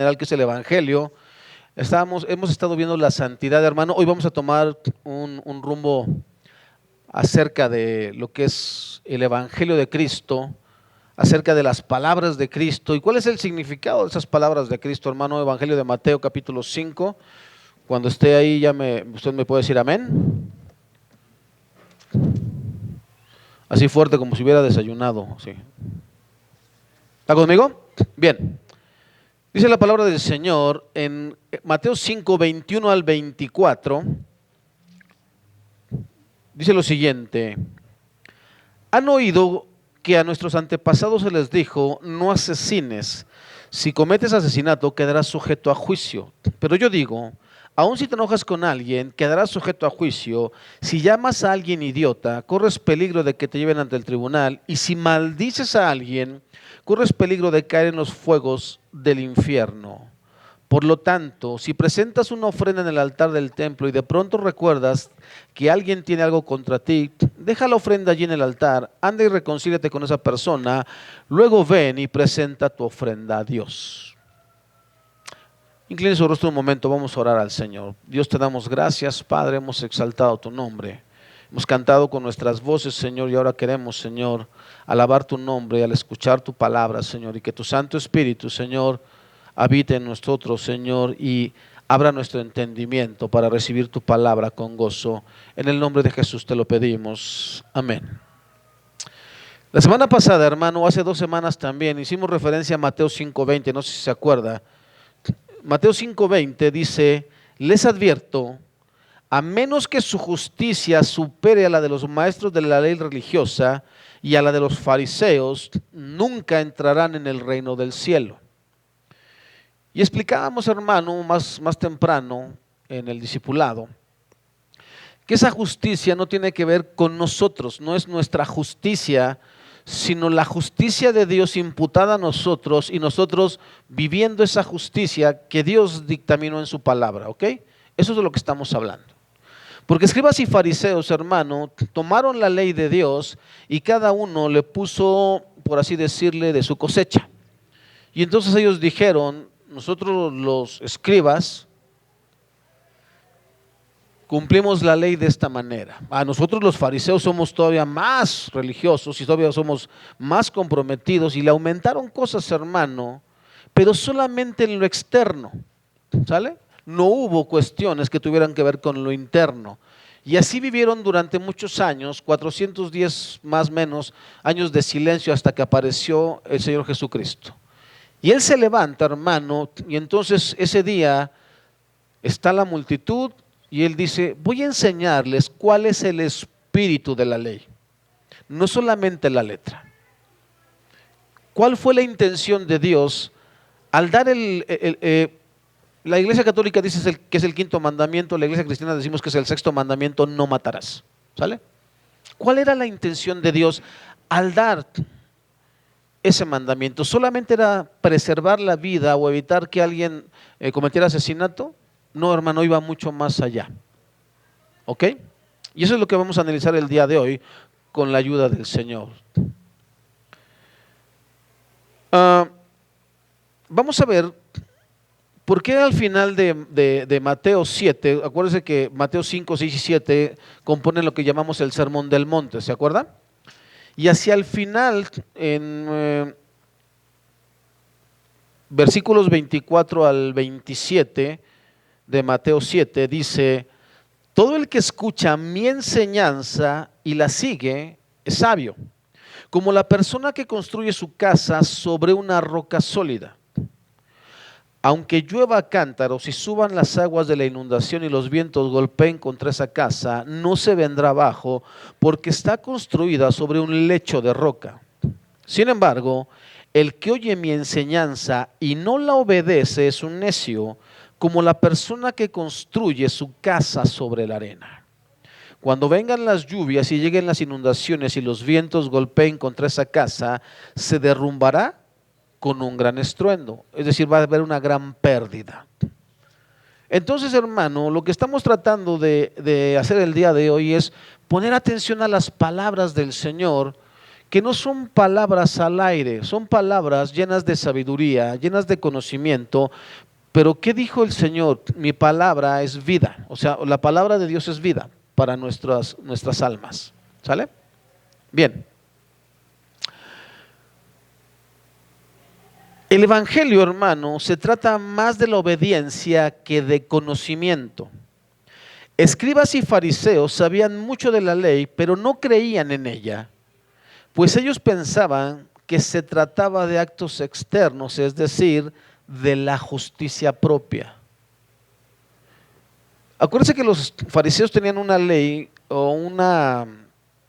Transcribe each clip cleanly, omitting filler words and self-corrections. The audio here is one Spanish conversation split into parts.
general, que es el Evangelio. Hemos estado viendo la santidad, hermano. Hoy vamos a tomar un rumbo acerca de lo que es el Evangelio de Cristo, acerca de las palabras de Cristo. ¿Y cuál es el significado de esas palabras de Cristo, hermano? Evangelio de Mateo, capítulo 5. Cuando esté ahí, usted me puede decir amén. Así fuerte, como si hubiera desayunado. Sí. ¿Está conmigo? Bien. Dice la palabra del Señor en Mateo 5, 21 al 24. Dice lo siguiente: han oído que a nuestros antepasados se les dijo: no asesines, si cometes asesinato quedarás sujeto a juicio. Pero yo digo, aun si te enojas con alguien, quedarás sujeto a juicio. Si llamas a alguien idiota, corres peligro de que te lleven ante el tribunal. Y si maldices a alguien, corres peligro de caer en los fuegos del infierno. Por lo tanto, si presentas una ofrenda en el altar del templo y de pronto recuerdas que alguien tiene algo contra ti, deja la ofrenda allí en el altar, anda y reconcíliate con esa persona, luego ven y presenta tu ofrenda a Dios. Incline su rostro un momento, vamos a orar al Señor. Dios, te damos gracias, Padre, hemos exaltado tu nombre. Hemos cantado con nuestras voces, Señor, y ahora queremos, Señor, alabar tu nombre al escuchar tu palabra, Señor, y que tu Santo Espíritu, Señor, habite en nosotros, Señor, y abra nuestro entendimiento para recibir tu palabra con gozo. En el nombre de Jesús te lo pedimos. Amén. La semana pasada, hermano, hace 2 semanas también, hicimos referencia a Mateo 5:20, no sé si se acuerda. Mateo 5:20 dice: les advierto, a menos que su justicia supere a la de los maestros de la ley religiosa y a la de los fariseos, nunca entrarán en el reino del cielo. Y explicábamos, hermano, más temprano en el discipulado, que esa justicia no tiene que ver con nosotros, no es nuestra justicia, sino la justicia de Dios imputada a nosotros y nosotros viviendo esa justicia que Dios dictaminó en su palabra, ¿ok? Eso es de lo que estamos hablando. Porque escribas y fariseos, hermano, tomaron la ley de Dios y cada uno le puso, por así decirle, de su cosecha. Y entonces ellos dijeron: nosotros los escribas cumplimos la ley de esta manera. A nosotros los fariseos somos todavía más religiosos y todavía somos más comprometidos, y le aumentaron cosas, hermano, pero solamente en lo externo, ¿sale? No hubo cuestiones que tuvieran que ver con lo interno. Y así vivieron durante muchos años, 410 más o menos años de silencio, hasta que apareció el Señor Jesucristo. Y Él se levanta, hermano, y entonces ese día está la multitud y Él dice: voy a enseñarles cuál es el espíritu de la ley, no solamente la letra. ¿Cuál fue la intención de Dios al dar la Iglesia Católica dice que es el 5.º mandamiento, la Iglesia Cristiana decimos que es el 6.º mandamiento: no matarás, ¿sale? ¿Cuál era la intención de Dios al dar ese mandamiento? ¿Solamente era preservar la vida o evitar que alguien cometiera asesinato? No, hermano, iba mucho más allá. ¿Ok? Y eso es lo que vamos a analizar el día de hoy con la ayuda del Señor. Vamos a ver por qué al final de Mateo 7, acuérdense que Mateo 5, 6 y 7 componen lo que llamamos el Sermón del Monte, ¿se acuerdan? Y hacia el final, en versículos 24 al 27 de Mateo 7, dice: todo el que escucha mi enseñanza y la sigue es sabio, como la persona que construye su casa sobre una roca sólida. Aunque llueva a cántaros y suban las aguas de la inundación y los vientos golpeen contra esa casa, no se vendrá abajo, porque está construida sobre un lecho de roca. Sin embargo, el que oye mi enseñanza y no la obedece es un necio, como la persona que construye su casa sobre la arena. Cuando vengan las lluvias y lleguen las inundaciones y los vientos golpeen contra esa casa, se derrumbará con un gran estruendo, es decir, va a haber una gran pérdida. Entonces, hermano, lo que estamos tratando de hacer el día de hoy es poner atención a las palabras del Señor, que no son palabras al aire, son palabras llenas de sabiduría, llenas de conocimiento. Pero ¿qué dijo el Señor? Mi palabra es vida. O sea, la palabra de Dios es vida para nuestras almas. ¿Sale? Bien. El Evangelio, hermano, se trata más de la obediencia que de conocimiento. Escribas y fariseos sabían mucho de la ley, pero no creían en ella, pues ellos pensaban que se trataba de actos externos, es decir, de la justicia propia. Acuérdense que los fariseos tenían una ley o una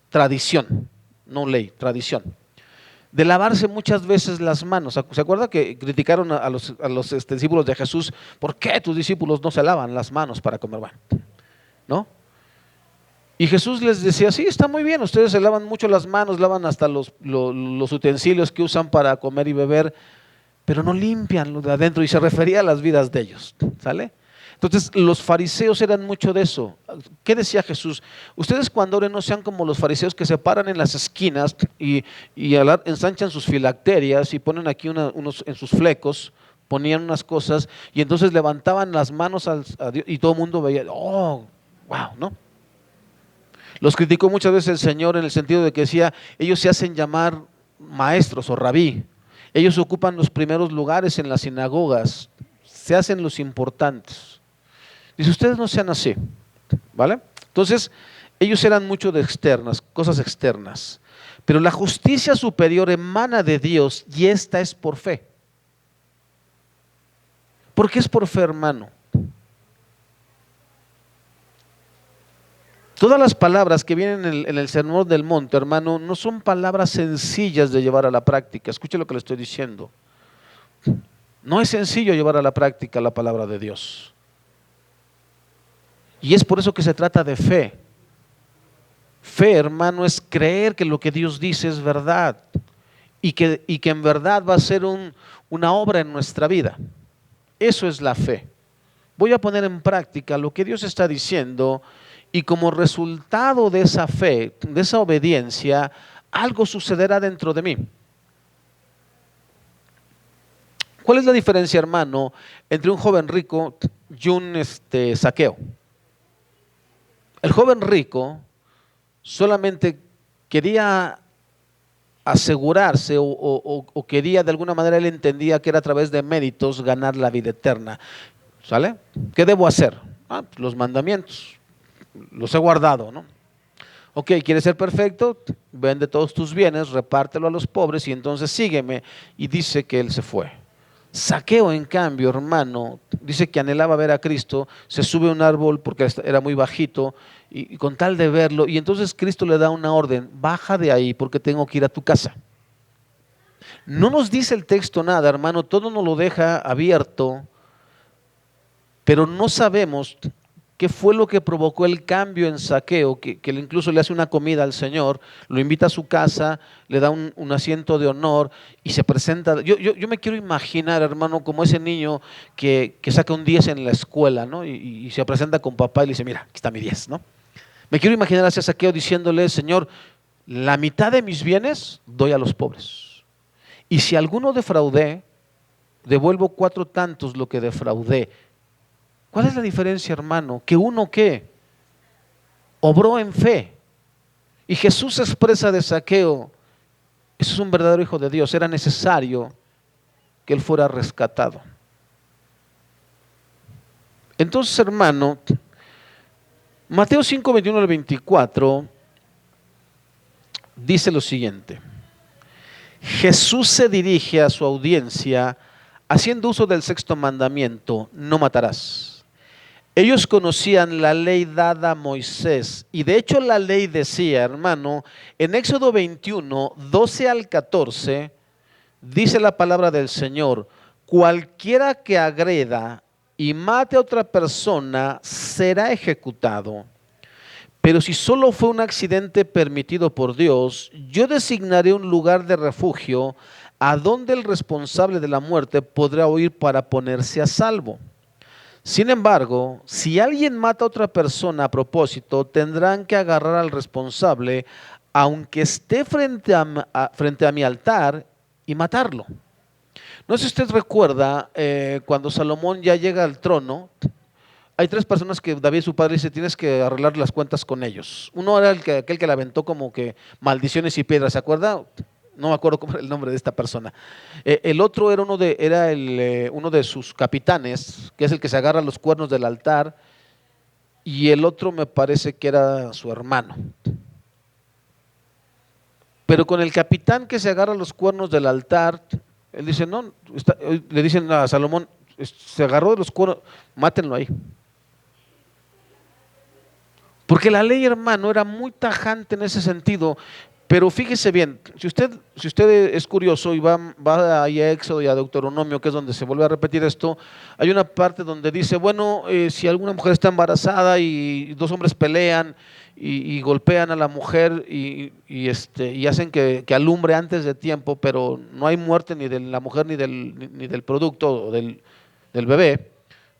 tradición, no ley, tradición, de lavarse muchas veces las manos. ¿Se acuerda que criticaron a los discípulos de Jesús? ¿Por qué tus discípulos no se lavan las manos para comer? Bueno, ¿no? Y Jesús les decía, sí, está muy bien, ustedes se lavan mucho las manos, lavan hasta los utensilios que usan para comer y beber, pero no limpian lo de adentro, y se refería a las vidas de ellos, ¿sale? Entonces los fariseos eran mucho de eso. ¿Qué decía Jesús? Ustedes cuando oren no sean como los fariseos que se paran en las esquinas y ensanchan sus filacterias y ponen aquí unos en sus flecos, ponían unas cosas y entonces levantaban las manos a Dios y todo el mundo veía, oh, wow, ¿no? Los criticó muchas veces el Señor en el sentido de que decía, ellos se hacen llamar maestros o rabí, ellos ocupan los primeros lugares en las sinagogas, se hacen los importantes. Dice, ustedes no sean así, ¿vale? Entonces, ellos eran mucho de externas, cosas externas, pero la justicia superior emana de Dios y esta es por fe. ¿Por qué es por fe, hermano? Todas las palabras que vienen en el Sermón del Monte, hermano, no son palabras sencillas de llevar a la práctica. Escuche lo que le estoy diciendo. No es sencillo llevar a la práctica la palabra de Dios. Y es por eso que se trata de fe. Fe, hermano, es creer que lo que Dios dice es verdad y que en verdad va a ser una obra en nuestra vida. Eso es la fe. Voy a poner en práctica lo que Dios está diciendo y como resultado de esa fe, de esa obediencia, algo sucederá dentro de mí. ¿Cuál es la diferencia, hermano, entre un joven rico y un Zaqueo? El joven rico solamente quería asegurarse o quería, de alguna manera él entendía que era a través de méritos ganar la vida eterna. ¿Sale? ¿Qué debo hacer? Los mandamientos, los he guardado, ¿no? Ok, ¿quieres ser perfecto? Vende todos tus bienes, repártelo a los pobres y entonces sígueme. Y dice que él se fue. Zaqueo, en cambio, hermano, dice que anhelaba ver a Cristo, se sube a un árbol porque era muy bajito y con tal de verlo, y entonces Cristo le da una orden, baja de ahí porque tengo que ir a tu casa. No nos dice el texto nada, hermano, todo nos lo deja abierto, pero no sabemos qué fue lo que provocó el cambio en Zaqueo, que incluso le hace una comida al Señor, lo invita a su casa, le da un asiento de honor y se presenta. Yo me quiero imaginar, hermano, como ese niño que saca un 10 en la escuela, ¿no? Y se presenta con papá y le dice, mira, aquí está mi 10, ¿no? Me quiero imaginar a ese Zaqueo diciéndole, Señor, la mitad de mis bienes doy a los pobres. Y si alguno defraudé, devuelvo 4 tantos lo que defraudé. ¿Cuál es la diferencia, hermano? Que uno ¿qué? Obró en fe. Y Jesús expresa de Zaqueo, eso es un verdadero hijo de Dios, era necesario que él fuera rescatado. Entonces, hermano, Mateo 5, 21 al 24 dice lo siguiente. Jesús se dirige a su audiencia haciendo uso del 6º mandamiento, no matarás. Ellos conocían la ley dada a Moisés y de hecho la ley decía, hermano, en Éxodo 21, 12 al 14, dice la palabra del Señor, cualquiera que agreda y mate a otra persona será ejecutado. Pero si solo fue un accidente permitido por Dios, yo designaré un lugar de refugio a donde el responsable de la muerte podrá huir para ponerse a salvo. Sin embargo, si alguien mata a otra persona a propósito, tendrán que agarrar al responsable aunque esté frente a mi altar, y matarlo. No sé si usted recuerda cuando Salomón ya llega al trono. Hay tres personas que David, su padre, dice: tienes que arreglar las cuentas con ellos. Uno era aquel que le aventó como que maldiciones y piedras, ¿se acuerda? No me acuerdo cómo era el nombre de esta persona. El otro era uno de sus capitanes, que es el que se agarra los cuernos del altar, y el otro me parece que era su hermano. Pero con el capitán que se agarra los cuernos del altar, él dice: no, le dicen a Salomón: se agarró de los cuernos, mátenlo ahí. Porque la ley, hermano, era muy tajante en ese sentido. Pero fíjese bien, si usted es curioso y va ahí a Éxodo y a Deuteronomio, que es donde se vuelve a repetir esto, hay una parte donde dice: bueno, si alguna mujer está embarazada y dos hombres pelean y golpean a la mujer y hacen que alumbre antes de tiempo, pero no hay muerte ni de la mujer ni del producto o del bebé,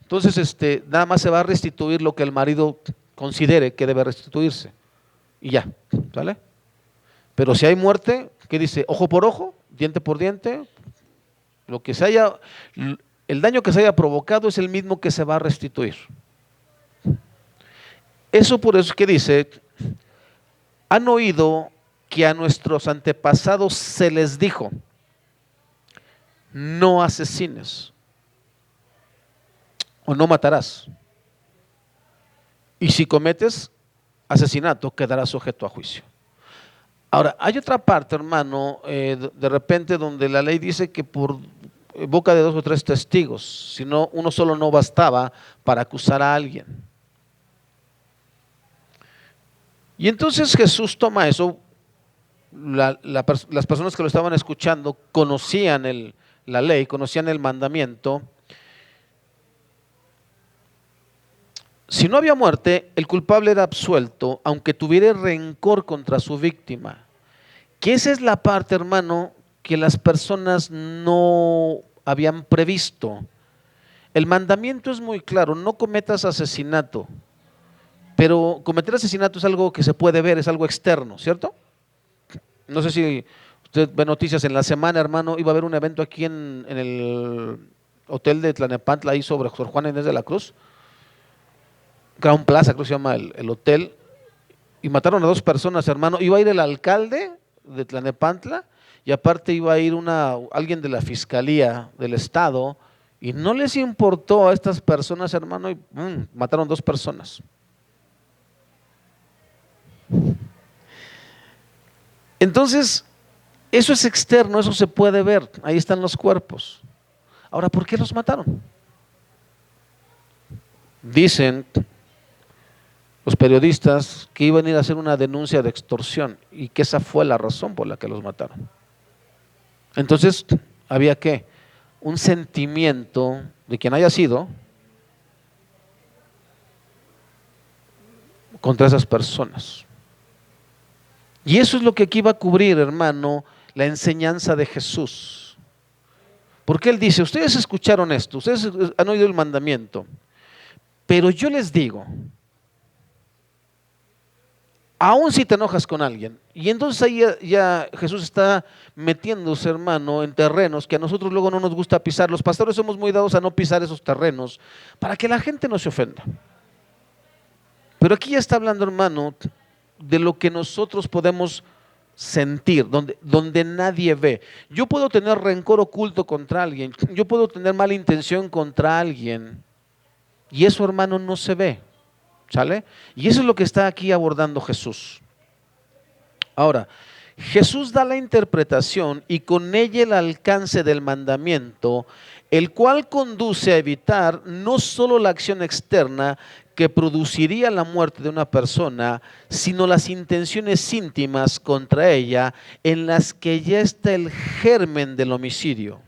entonces nada más se va a restituir lo que el marido considere que debe restituirse y ya, ¿sale? Pero si hay muerte, ¿qué dice? Ojo por ojo, diente por diente, el daño que se haya provocado es el mismo que se va a restituir. Eso por eso es que dice: han oído que a nuestros antepasados se les dijo: no asesines o no matarás. Y si cometes asesinato, quedarás sujeto a juicio. Ahora, hay otra parte, hermano, de repente donde la ley dice que por boca de dos o tres testigos, si no, uno solo no bastaba para acusar a alguien. Y entonces Jesús toma eso, las personas que lo estaban escuchando conocían la ley, conocían el mandamiento. Si no había muerte, el culpable era absuelto, aunque tuviera rencor contra su víctima. Que esa es la parte, hermano, que las personas no habían previsto. El mandamiento es muy claro: no cometas asesinato. Pero cometer asesinato es algo que se puede ver, es algo externo, ¿cierto? No sé si usted ve noticias en la semana, hermano. Iba a haber un evento aquí en el hotel de Tlalnepantla, ahí sobre Sor Juana Inés de la Cruz. Crown Plaza, creo que se llama el hotel, y mataron a dos personas, hermano. Iba a ir el alcalde de Tlalnepantla y aparte iba a ir alguien de la fiscalía del estado, y no les importó a estas personas, hermano, y mataron dos personas. Entonces, eso es externo, eso se puede ver, ahí están los cuerpos. Ahora, ¿por qué los mataron? Dicen los periodistas que iban a ir a hacer una denuncia de extorsión y que esa fue la razón por la que los mataron. Entonces, había ¿qué? Un sentimiento de quien haya sido contra esas personas. Y eso es lo que aquí va a cubrir, hermano, la enseñanza de Jesús. Porque Él dice: ustedes escucharon esto, ustedes han oído el mandamiento, pero yo les digo, aún si te enojas con alguien, y entonces ahí ya Jesús está metiéndose, hermano, en terrenos que a nosotros luego no nos gusta pisar. Los pastores somos muy dados a no pisar esos terrenos para que la gente no se ofenda. Pero aquí ya está hablando, hermano, de lo que nosotros podemos sentir, donde nadie ve. Yo puedo tener rencor oculto contra alguien, yo puedo tener mala intención contra alguien, y eso, hermano, no se ve, ¿sale? Y eso es lo que está aquí abordando Jesús. Ahora, Jesús da la interpretación y con ella el alcance del mandamiento, el cual conduce a evitar no solo la acción externa que produciría la muerte de una persona, sino las intenciones íntimas contra ella, en las que ya está el germen del homicidio.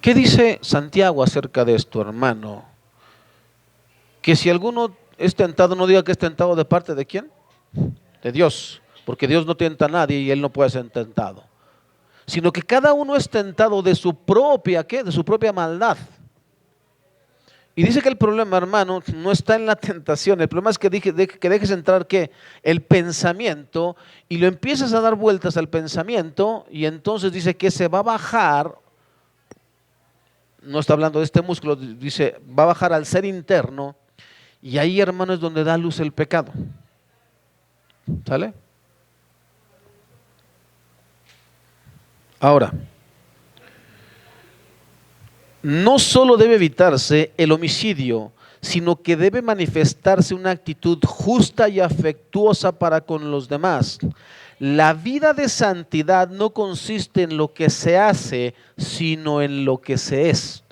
¿Qué dice Santiago acerca de esto, hermano? Que si alguno es tentado, no diga que es tentado de parte de quién, de Dios, porque Dios no tienta a nadie y Él no puede ser tentado, sino que cada uno es tentado de su propia, ¿qué? De su propia maldad. Y dice que el problema, hermano, no está en la tentación. El problema es que, que dejes entrar ¿qué? El pensamiento, y lo empiezas a dar vueltas al pensamiento, y entonces dice que se va a bajar. No está hablando de este músculo, dice, va a bajar al ser interno, y ahí, hermano, es donde da luz el pecado. ¿Sale? Ahora, no solo debe evitarse el homicidio, sino que debe manifestarse una actitud justa y afectuosa para con los demás. La vida de santidad no consiste en lo que se hace, sino en lo que se es.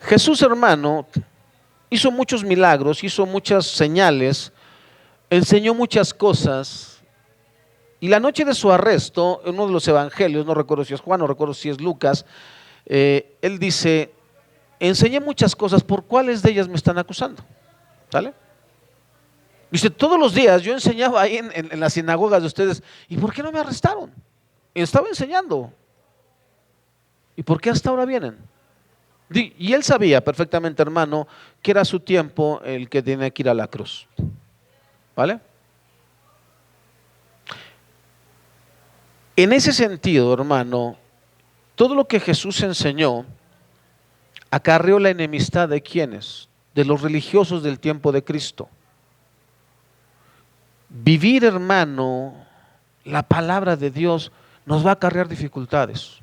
Jesús, hermano, hizo muchos milagros, hizo muchas señales, enseñó muchas cosas. Y la noche de su arresto, en uno de los evangelios, no recuerdo si es Juan, no recuerdo si es Lucas, él dice, enseñé muchas cosas, ¿por cuáles de ellas me están acusando? ¿Sale? Dice, todos los días yo enseñaba ahí en las sinagogas de ustedes, ¿y por qué no me arrestaron? Estaba enseñando. ¿Y por qué hasta ahora vienen? Y él sabía perfectamente, hermano, que era su tiempo el que tenía que ir a la cruz. ¿Vale? En ese sentido, hermano, todo lo que Jesús enseñó acarreó la enemistad de quienes, de los religiosos del tiempo de Cristo. Vivir, hermano, la palabra de Dios nos va a acarrear dificultades.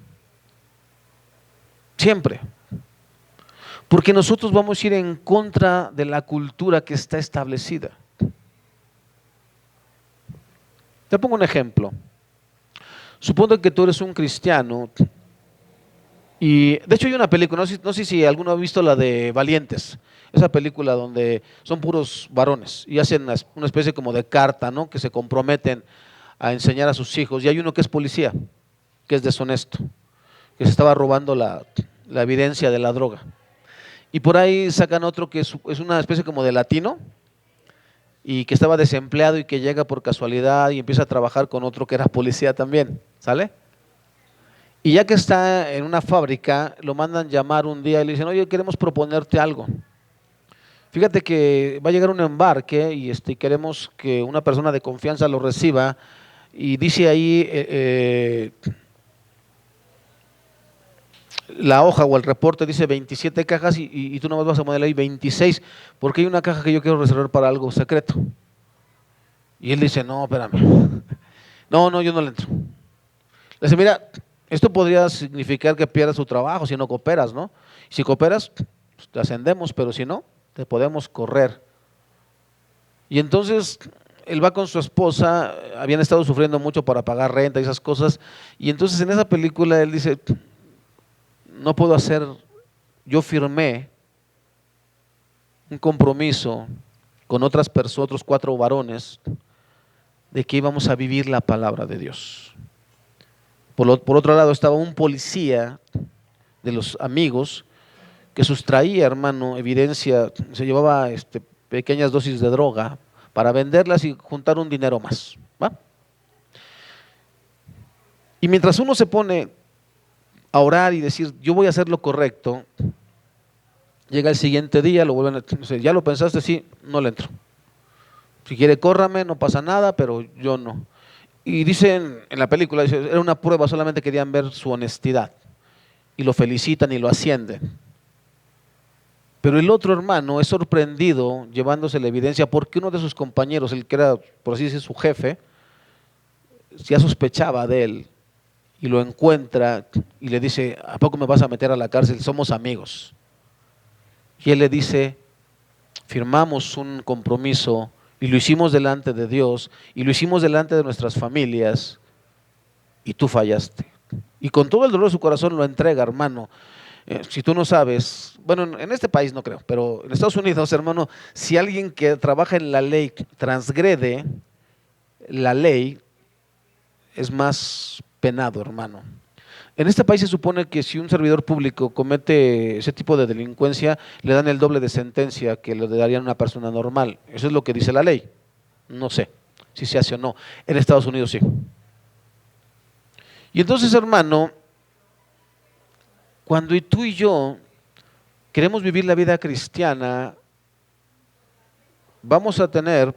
Siempre. Porque nosotros vamos a ir en contra de la cultura que está establecida. Te pongo un ejemplo. Supongo que tú eres un cristiano y de hecho hay una película, no sé si alguno ha visto la de Valientes, esa película donde son puros varones y hacen una especie como de carta, ¿no? Que se comprometen a enseñar a sus hijos, y hay uno que es policía, que es deshonesto, que se estaba robando la evidencia de la droga. Y por ahí sacan otro que es una especie como de latino y que estaba desempleado y que llega por casualidad y empieza a trabajar con otro que era policía también, ¿sale? Y ya que está en una fábrica, lo mandan llamar un día y le dicen, oye, queremos proponerte algo. Fíjate que va a llegar un embarque y queremos que una persona de confianza lo reciba, y dice ahí la hoja o el reporte dice 27 cajas y tú nomás vas a poner ahí 26, porque hay una caja que yo quiero reservar para algo secreto. Y él dice, no, espérame, no, yo no le entro. Le dice, mira, esto podría significar que pierdas tu trabajo si no cooperas, ¿no? Si cooperas, pues te ascendemos, pero si no, te podemos correr. Y entonces él va con su esposa, habían estado sufriendo mucho para pagar renta y esas cosas, y entonces en esa película él dice, no puedo hacer, yo firmé un compromiso con otras personas, otros 4 varones, de que íbamos a vivir la palabra de Dios. Por otro lado estaba un policía de los amigos que sustraía, hermano, evidencia, se llevaba pequeñas dosis de droga para venderlas y juntar un dinero más, ¿va? Y mientras uno se pone a orar y decir, yo voy a hacer lo correcto, llega el siguiente día, lo vuelven a decir, ¿ya lo pensaste? Sí, no le entro. Si quiere, córrame, no pasa nada, pero yo no. Y dicen en la película, dice, era una prueba, solamente querían ver su honestidad. Y lo felicitan y lo ascienden. Pero el otro hermano es sorprendido llevándose la evidencia porque uno de sus compañeros, el que era, por así decir, su jefe, ya sospechaba de él y lo encuentra y le dice, ¿a poco me vas a meter a la cárcel? Somos amigos. Y él le dice, firmamos un compromiso y lo hicimos delante de Dios y lo hicimos delante de nuestras familias y tú fallaste. Y con todo el dolor de su corazón lo entrega, hermano. Si tú no sabes, bueno, en este país no creo, pero en Estados Unidos, hermano, si alguien que trabaja en la ley transgrede la ley, es más penado, hermano. En este país se supone que si un servidor público comete ese tipo de delincuencia, le dan el doble de sentencia que le darían a una persona normal. Eso es lo que dice la ley. No sé si se hace o no. En Estados Unidos sí. Y entonces, hermano, Cuando tú y yo queremos vivir la vida cristiana, vamos a tener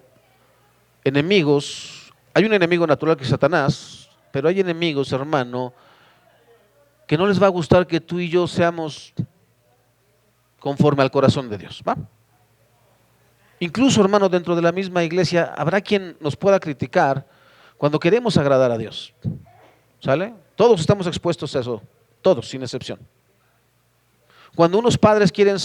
enemigos. Hay un enemigo natural que es Satanás, pero hay enemigos, hermano, que no les va a gustar que tú y yo seamos conforme al corazón de Dios, ¿va? Incluso, hermano, dentro de la misma iglesia habrá quien nos pueda criticar cuando queremos agradar a Dios, ¿sale? Todos estamos expuestos a eso, todos, sin excepción. Cuando unos padres quieren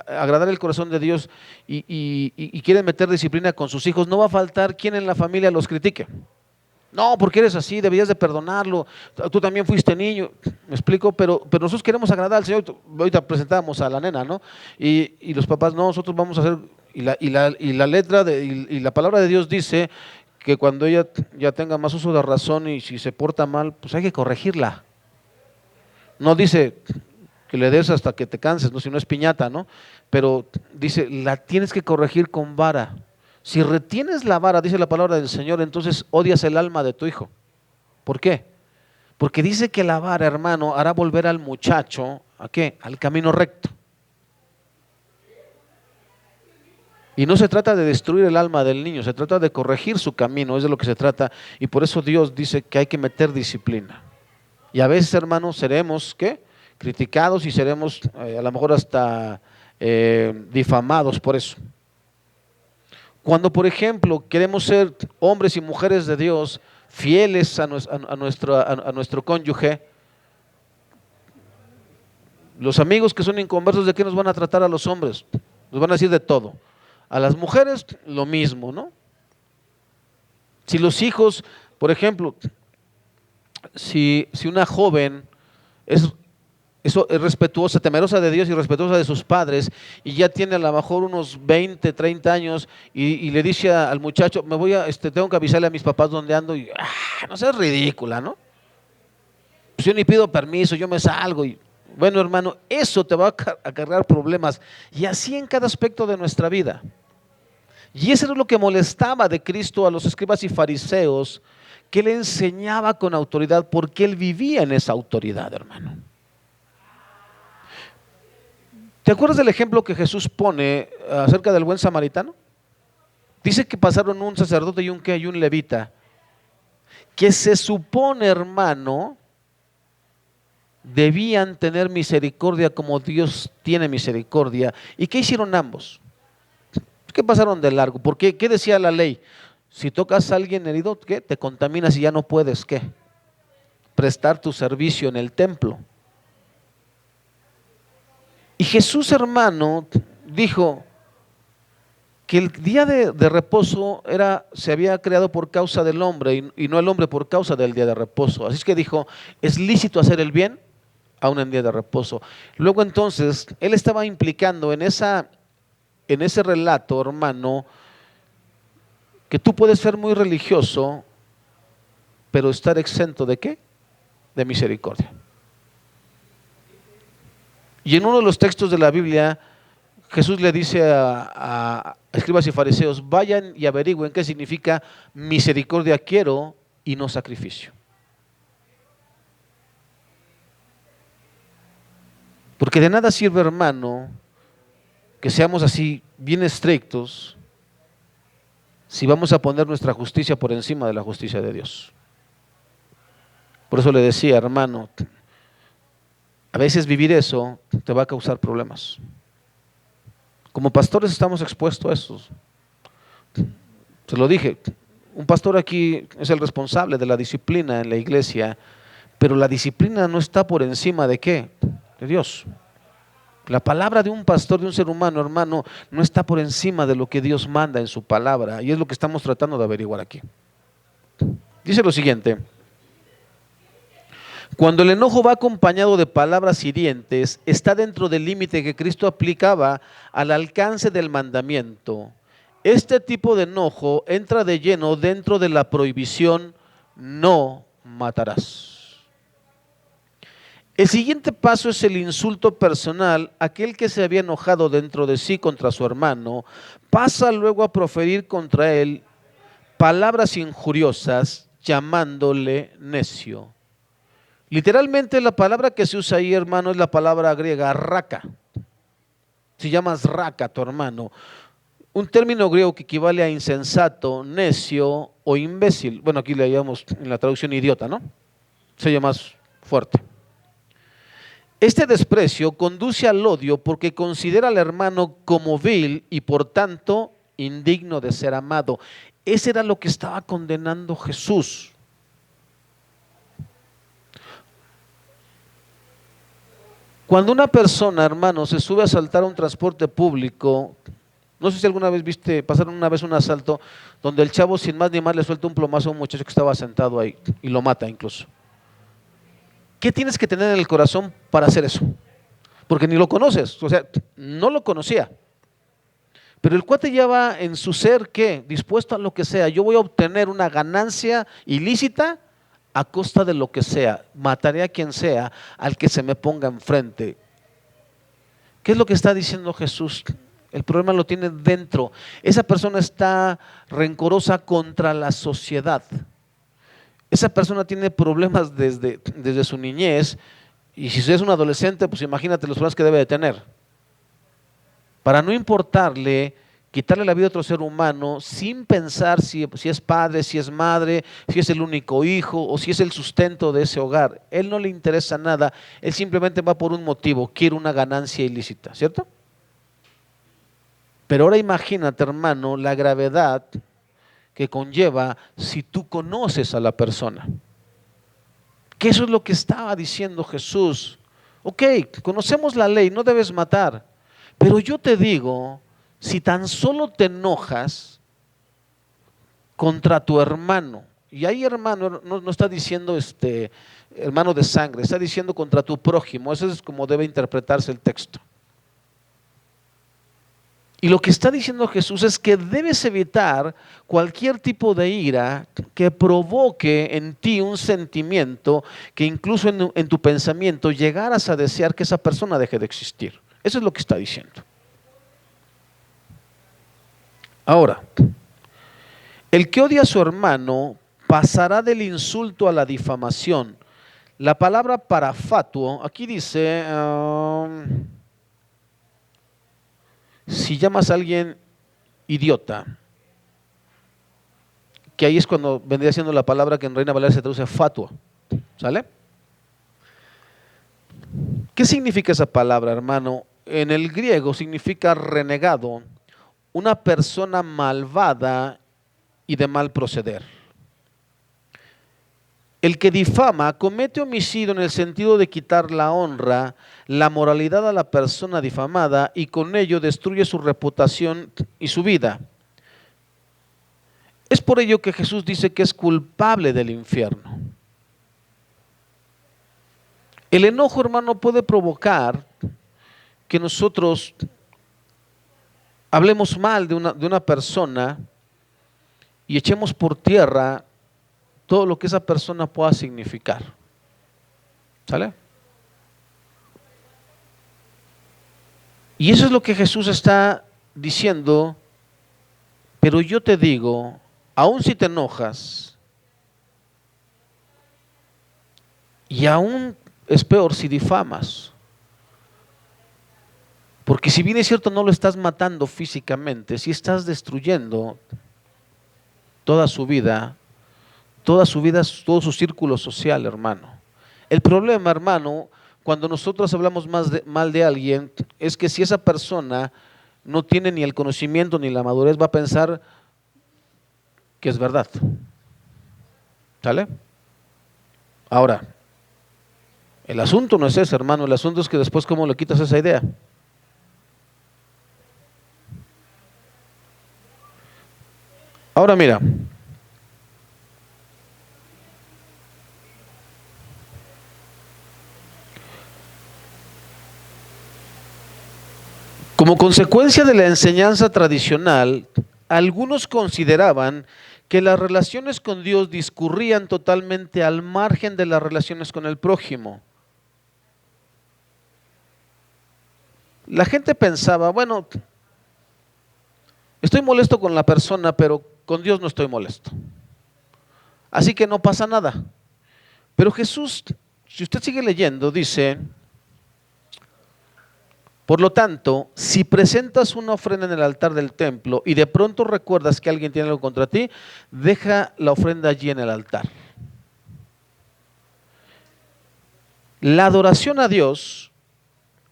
agradar el corazón de Dios y quieren meter disciplina con sus hijos, no va a faltar quien en la familia los critique. No, porque eres así, deberías de perdonarlo, tú también fuiste niño, me explico, pero nosotros queremos agradar al Señor. Ahorita presentábamos a la nena, ¿no? Y los papás, no, nosotros vamos a hacer, y la letra y la palabra de Dios dice que cuando ella ya tenga más uso de razón y si se porta mal, pues hay que corregirla. No dice que le des hasta que te canses, ¿no? Si no es piñata, ¿no? Pero dice, la tienes que corregir con vara. Si retienes la vara, dice la palabra del Señor, entonces odias el alma de tu hijo. ¿Por qué? Porque dice que la vara, hermano, hará volver al muchacho, ¿a qué? Al camino recto. Y no se trata de destruir el alma del niño, se trata de corregir su camino, es de lo que se trata. Y por eso Dios dice que hay que meter disciplina. Y a veces, hermano, seremos, ¿qué? Criticados y seremos a lo mejor hasta difamados por eso. Cuando, por ejemplo, queremos ser hombres y mujeres de Dios, fieles a nuestro cónyuge, los amigos que son inconversos, ¿de qué nos van a tratar a los hombres? Nos van a decir de todo. A las mujeres, lo mismo, ¿no? Si los hijos, por ejemplo, si una joven es respetuosa, temerosa de Dios y respetuosa de sus padres, y ya tiene a lo mejor unos 20, 30 años, y le dice al muchacho, tengo que avisarle a mis papás dónde ando, y no seas ridícula, ¿no? Pues yo ni pido permiso, yo me salgo, y bueno, hermano, eso te va a cargar problemas, y así en cada aspecto de nuestra vida. Y eso es lo que molestaba de Cristo a los escribas y fariseos, que le enseñaba con autoridad, porque él vivía en esa autoridad, hermano. ¿Te acuerdas del ejemplo que Jesús pone acerca del buen samaritano? Dice que pasaron un sacerdote y un levita, que se supone, hermano, debían tener misericordia como Dios tiene misericordia. ¿Y qué hicieron ambos? ¿Qué pasaron de largo? ¿Por qué? ¿Qué decía la ley? Si tocas a alguien herido, ¿qué? Te contaminas y ya no puedes, ¿qué? Prestar tu servicio en el templo. Y Jesús, hermano, dijo que el día de reposo se había creado por causa del hombre y no el hombre por causa del día de reposo. Así es que dijo, es lícito hacer el bien aún en día de reposo. Luego entonces, él estaba implicando en ese relato, hermano, que tú puedes ser muy religioso, pero estar exento ¿de qué? De misericordia. Y en uno de los textos de la Biblia, Jesús le dice a escribas y fariseos, vayan y averigüen qué significa misericordia quiero y no sacrificio. Porque de nada sirve, hermano, que seamos así bien estrictos si vamos a poner nuestra justicia por encima de la justicia de Dios. Por eso le decía, hermano, a veces vivir eso te va a causar problemas. Como pastores estamos expuestos a eso. Se lo dije, un pastor aquí es el responsable de la disciplina en la iglesia, pero la disciplina no está por encima ¿de qué? De Dios. La palabra de un pastor, de un ser humano, hermano, no está por encima de lo que Dios manda en su palabra, y es lo que estamos tratando de averiguar aquí. Dice lo siguiente: cuando el enojo va acompañado de palabras hirientes, está dentro del límite que Cristo aplicaba al alcance del mandamiento. Este tipo de enojo entra de lleno dentro de la prohibición, no matarás. El siguiente paso es el insulto personal. Aquel que se había enojado dentro de sí contra su hermano, pasa luego a proferir contra él palabras injuriosas, llamándole necio. Literalmente la palabra que se usa ahí, hermano, es la palabra griega raka. Si llamas raka a tu hermano, un término griego que equivale a insensato, necio o imbécil. Bueno, aquí le llamamos en la traducción idiota, ¿no? Se llama más fuerte. Este desprecio conduce al odio porque considera al hermano como vil y por tanto indigno de ser amado. Ese era lo que estaba condenando Jesús. Cuando una persona, hermano, se sube a asaltar a un transporte público, no sé si alguna vez viste, pasaron una vez un asalto donde el chavo sin más ni más le suelta un plomazo a un muchacho que estaba sentado ahí y lo mata incluso. ¿Qué tienes que tener en el corazón para hacer eso? Porque ni lo conoces, o sea, no lo conocía. Pero el cuate ya va en su ser, ¿qué? Dispuesto a lo que sea. Yo voy a obtener una ganancia ilícita a costa de lo que sea. Mataré a quien sea, al que se me ponga enfrente. ¿Qué es lo que está diciendo Jesús? El problema lo tiene dentro. Esa persona está rencorosa contra la sociedad. Esa persona tiene problemas desde su niñez, y si es un adolescente, pues imagínate los problemas que debe de tener. Para no importarle quitarle la vida a otro ser humano sin pensar si es padre, si es madre, si es el único hijo o si es el sustento de ese hogar. Él no le interesa nada, él simplemente va por un motivo, quiere una ganancia ilícita, ¿cierto? Pero ahora imagínate, hermano, la gravedad que conlleva si tú conoces a la persona. Que eso es lo que estaba diciendo Jesús. Ok, conocemos la ley, no debes matar. Pero yo te digo, si tan solo te enojas contra tu hermano, y ahí hermano no está diciendo hermano de sangre, está diciendo contra tu prójimo, eso es como debe interpretarse el texto. Y lo que está diciendo Jesús es que debes evitar cualquier tipo de ira que provoque en ti un sentimiento que incluso en tu pensamiento llegaras a desear que esa persona deje de existir. Eso es lo que está diciendo. Ahora, el que odia a su hermano pasará del insulto a la difamación. La palabra para fatuo, aquí dice, si llamas a alguien idiota, que ahí es cuando vendría siendo la palabra que en Reina Valera se traduce fatuo, ¿sale? ¿Qué significa esa palabra, hermano? En el griego significa renegado, una persona malvada y de mal proceder. El que difama comete homicidio en el sentido de quitar la honra, la moralidad a la persona difamada y con ello destruye su reputación y su vida. Es por ello que Jesús dice que es culpable del infierno. El enojo, hermano, puede provocar que nosotros hablemos mal de una persona y echemos por tierra todo lo que esa persona pueda significar. ¿Sale? Y eso es lo que Jesús está diciendo, pero yo te digo, aun si te enojas, y aún es peor si difamas, porque si bien es cierto no lo estás matando físicamente, si estás destruyendo toda su vida, todo su círculo social, hermano. El problema, hermano, cuando nosotros hablamos mal de alguien, es que si esa persona no tiene ni el conocimiento ni la madurez, va a pensar que es verdad. ¿Sale? Ahora, el asunto no es ese, hermano, el asunto es que después cómo le quitas esa idea. Ahora mira, como consecuencia de la enseñanza tradicional, algunos consideraban que las relaciones con Dios discurrían totalmente al margen de las relaciones con el prójimo. La gente pensaba, bueno, estoy molesto con la persona, pero con Dios no estoy molesto. Así que no pasa nada. Pero Jesús si usted sigue leyendo, dice: por lo tanto, si presentas una ofrenda en el altar del templo y de pronto recuerdas que alguien tiene algo contra ti, deja la ofrenda allí en el altar. La adoración a Dios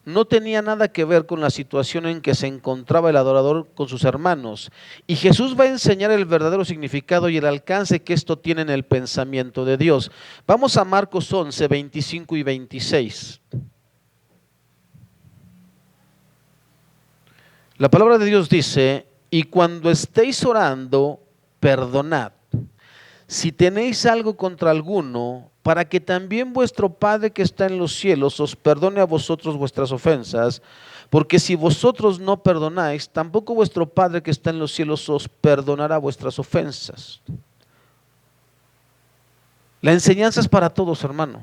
no tenía nada que ver con la situación en que se encontraba el adorador con sus hermanos. Y Jesús va a enseñar el verdadero significado y el alcance que esto tiene en el pensamiento de Dios. Vamos a Marcos 11, 25 y 26. La palabra de Dios dice: y cuando estéis orando, perdonad, si tenéis algo contra alguno, para que también vuestro Padre que está en los cielos os perdone a vosotros vuestras ofensas, porque si vosotros no perdonáis, tampoco vuestro Padre que está en los cielos os perdonará vuestras ofensas. La enseñanza es para todos, hermano.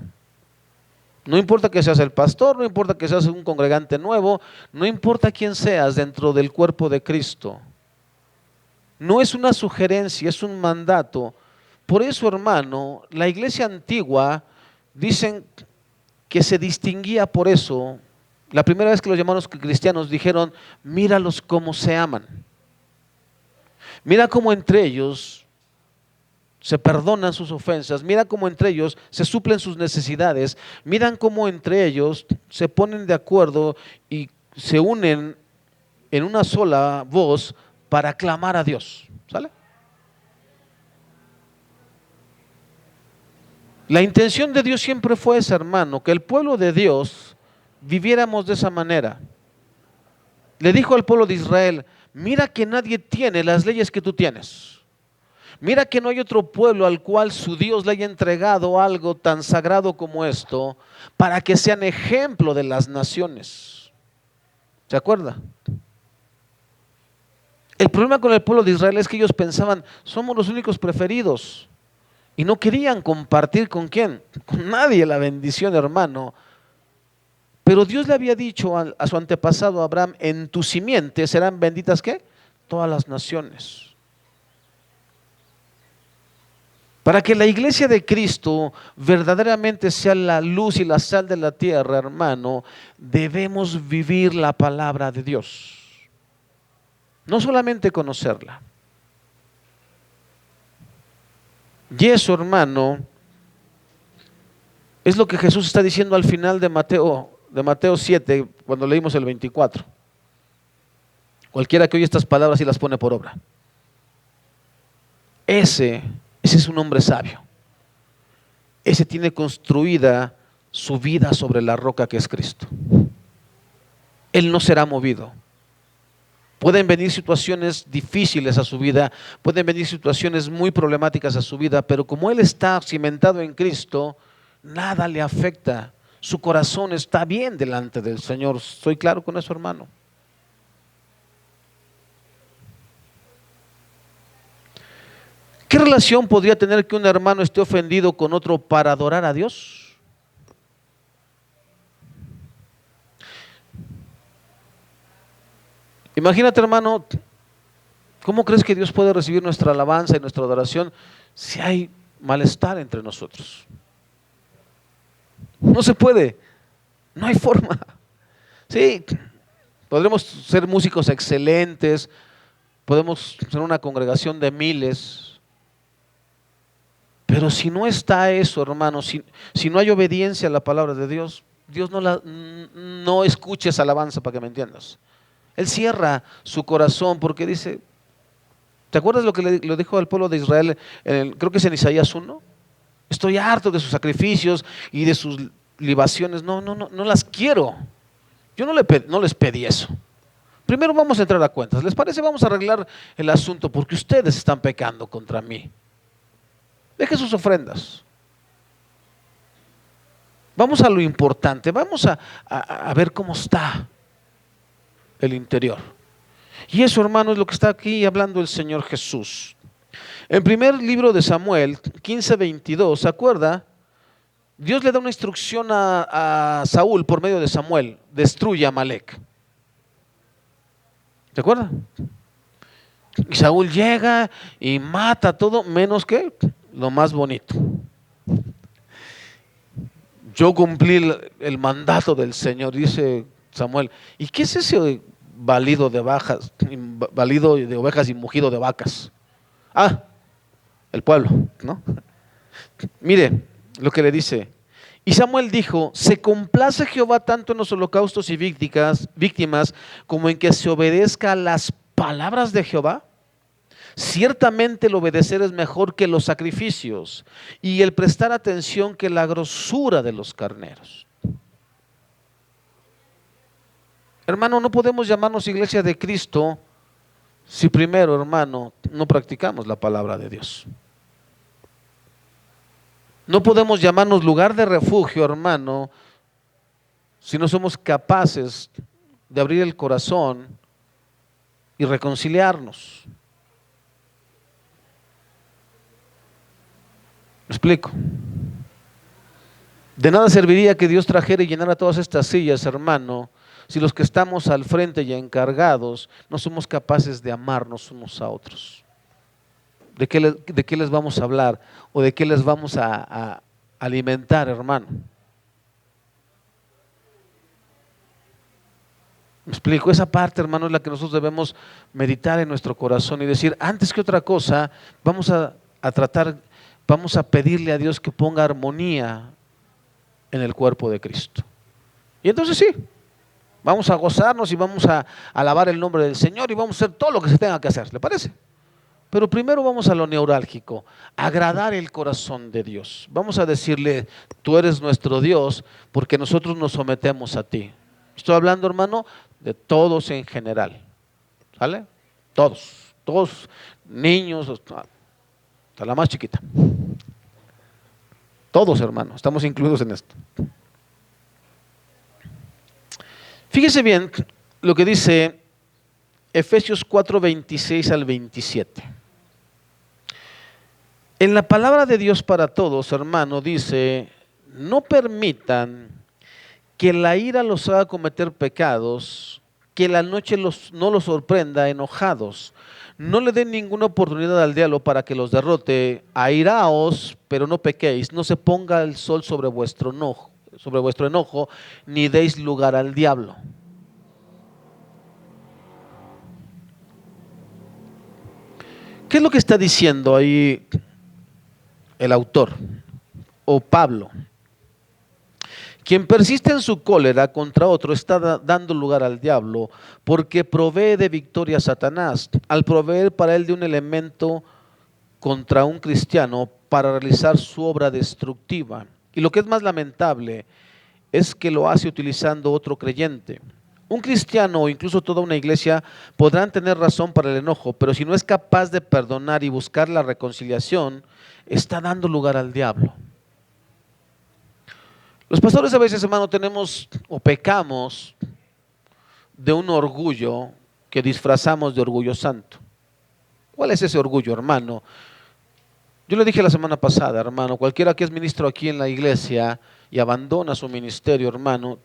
No importa que seas el pastor, no importa que seas un congregante nuevo, no importa quién seas dentro del cuerpo de Cristo. No es una sugerencia, es un mandato. Por eso, hermano, la iglesia antigua, dicen que se distinguía por eso. La primera vez que los llamados cristianos dijeron: míralos cómo se aman. Mira cómo entre ellos se perdonan sus ofensas, mira cómo entre ellos se suplen sus necesidades, miran cómo entre ellos se ponen de acuerdo y se unen en una sola voz para clamar a Dios. ¿Sale? La intención de Dios siempre fue esa, hermano, que el pueblo de Dios viviéramos de esa manera. Le dijo al pueblo de Israel: mira que nadie tiene las leyes que tú tienes. Mira que no hay otro pueblo al cual su Dios le haya entregado algo tan sagrado como esto, para que sean ejemplo de las naciones. ¿Se acuerda? El problema con el pueblo de Israel es que ellos pensaban: somos los únicos preferidos. Y no querían compartir ¿con quién? Con nadie la bendición, hermano. Pero Dios le había dicho a su antepasado Abraham: en tu simiente serán benditas ¿qué? Todas las naciones. Para que la iglesia de Cristo verdaderamente sea la luz y la sal de la tierra, hermano, debemos vivir la palabra de Dios. No solamente conocerla. Y eso, hermano, es lo que Jesús está diciendo al final de Mateo 7, cuando leímos el 24. Cualquiera que oye estas palabras y las pone por obra. Ese es un hombre sabio. Ese tiene construida su vida sobre la roca que es Cristo. Él no será movido. Pueden venir situaciones difíciles a su vida, pueden venir situaciones muy problemáticas a su vida, pero como él está cimentado en Cristo, nada le afecta. Su corazón está bien delante del Señor. ¿Estoy claro con eso, hermano? ¿Qué relación podría tener que un hermano esté ofendido con otro para adorar a Dios? Imagínate, hermano, ¿cómo crees que Dios puede recibir nuestra alabanza y nuestra adoración si hay malestar entre nosotros? No se puede, no hay forma. Sí, podremos ser músicos excelentes, podemos ser una congregación de miles, pero si no está eso, hermano, si no hay obediencia a la palabra de Dios, Dios no escucha esa alabanza, para que me entiendas. Él cierra su corazón porque dice, ¿te acuerdas lo que le dijo al pueblo de Israel? Creo que es en Isaías 1. Estoy harto de sus sacrificios y de sus libaciones. No las quiero. Yo no les pedí eso. Primero vamos a entrar a cuentas. ¿Les parece? Vamos a arreglar el asunto porque ustedes están pecando contra mí. Deje sus ofrendas. Vamos a lo importante. Vamos a ver cómo está el interior. Y eso, hermano, es lo que está aquí hablando el Señor Jesús. En primer libro de Samuel 15:22, ¿se acuerda? Dios le da una instrucción a Saúl por medio de Samuel: destruye a Amalek. ¿Se acuerda? Y Saúl llega y mata todo menos que lo más bonito. yo cumplí el mandato del Señor, dice Samuel. ¿Y qué es ese balido de vacas, balido de ovejas y mugido de vacas? Ah, el pueblo, ¿no? Mire lo que le dice. Y Samuel dijo, ¿se complace Jehová tanto en los holocaustos y víctimas como en que se obedezca a las palabras de Jehová? Ciertamente el obedecer es mejor que los sacrificios y el prestar atención que la grosura de los carneros. Hermano, no podemos llamarnos iglesia de Cristo si primero, hermano, no practicamos la palabra de Dios. No podemos llamarnos lugar de refugio, hermano, si no somos capaces de abrir el corazón y reconciliarnos. ¿Me explico? De nada serviría que Dios trajera y llenara todas estas sillas, hermano, si los que estamos al frente y encargados no somos capaces de amarnos unos a otros. ¿De qué les vamos a hablar? ¿O de qué les vamos a alimentar, hermano? ¿Me explico? Esa parte, hermano, es la que nosotros debemos meditar en nuestro corazón y decir, antes que otra cosa, vamos a tratar, vamos a pedirle a Dios que ponga armonía en el cuerpo de Cristo. Y entonces sí, vamos a gozarnos y vamos a alabar el nombre del Señor y vamos a hacer todo lo que se tenga que hacer, ¿le parece? Pero primero vamos a lo neurálgico, agradar el corazón de Dios. Vamos a decirle, tú eres nuestro Dios porque nosotros nos sometemos a ti. Estoy hablando, hermano, de todos en general, ¿sale? Todos, niños, hasta la más chiquita. Todos, hermano, estamos incluidos en esto. Fíjese bien lo que dice Efesios 4, 26 al 27. En la palabra de Dios para todos, hermano, dice, no permitan que la ira los haga cometer pecados, que la noche no los sorprenda enojados. No le den ninguna oportunidad al diablo para que los derrote. Airaos, pero no pequéis. No se ponga el sol sobre vuestro enojo, ni deis lugar al diablo. ¿Qué es lo que está diciendo ahí el autor o Pablo? Quien persiste en su cólera contra otro está dando lugar al diablo, porque provee de victoria a Satanás, al proveer para él de un elemento contra un cristiano para realizar su obra destructiva. Y lo que es más lamentable es que lo hace utilizando otro creyente. Un cristiano o incluso toda una iglesia podrán tener razón para el enojo, pero si no es capaz de perdonar y buscar la reconciliación, está dando lugar al diablo. Los pastores a veces, hermano, tenemos o pecamos de un orgullo que disfrazamos de orgullo santo. ¿Cuál es ese orgullo, hermano? Yo le dije la semana pasada, hermano, cualquiera que es ministro aquí en la iglesia y abandona su ministerio, hermano,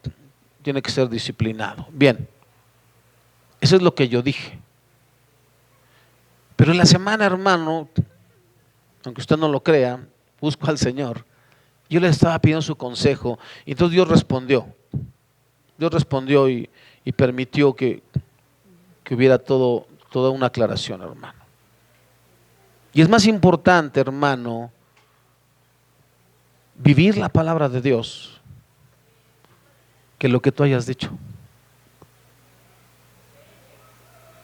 tiene que ser disciplinado. Bien, eso es lo que yo dije. Pero en la semana, hermano, aunque usted no lo crea, busco al Señor. Yo le estaba pidiendo su consejo y entonces Dios respondió. Dios respondió y permitió que hubiera toda una aclaración, hermano. Y es más importante, hermano, vivir la palabra de Dios que lo que tú hayas dicho.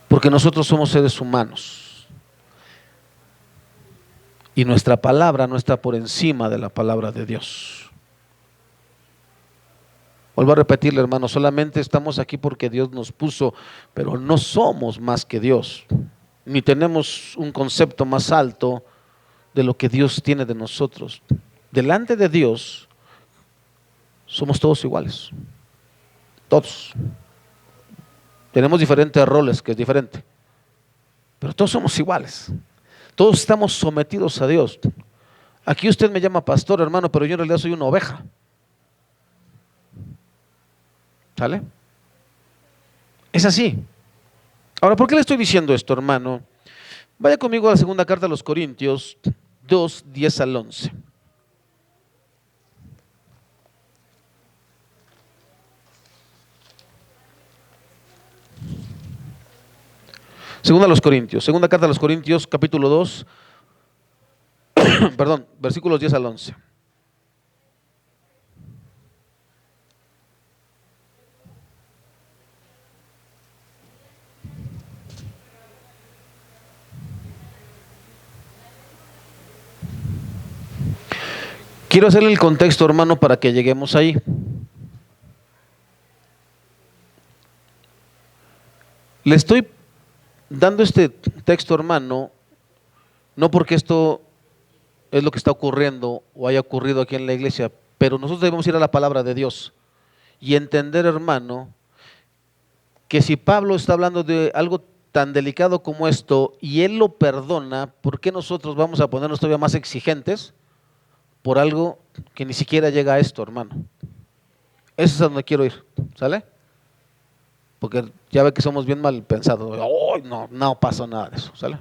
Porque nosotros somos seres humanos. Y nuestra palabra no está por encima de la palabra de Dios. Vuelvo a repetirle, hermano, solamente estamos aquí porque Dios nos puso, pero no somos más que Dios, ni tenemos un concepto más alto de lo que Dios tiene de nosotros. Delante de Dios somos todos iguales, todos. Tenemos diferentes roles, que es diferente, pero todos somos iguales. Todos estamos sometidos a Dios. Aquí usted me llama pastor, hermano, pero yo en realidad soy una oveja. ¿Sale? Es así. Ahora, ¿por qué le estoy diciendo esto, hermano? Vaya conmigo a la segunda carta a los Corintios 2, 10 al 11. Segunda a los Corintios, segunda carta a los Corintios, capítulo 2, perdón, versículos 10 al 11. Quiero hacerle el contexto, hermano, para que lleguemos ahí. Le estoy dando este texto, hermano, no porque esto es lo que está ocurriendo o haya ocurrido aquí en la iglesia, pero nosotros debemos ir a la palabra de Dios y entender, hermano, que si Pablo está hablando de algo tan delicado como esto y él lo perdona, ¿por qué nosotros vamos a ponernos todavía más exigentes por algo que ni siquiera llega a esto, hermano? Eso es a donde quiero ir, ¿sale? Porque ya ve que somos bien mal pensados. Oh, no pasó nada de eso, ¿sale?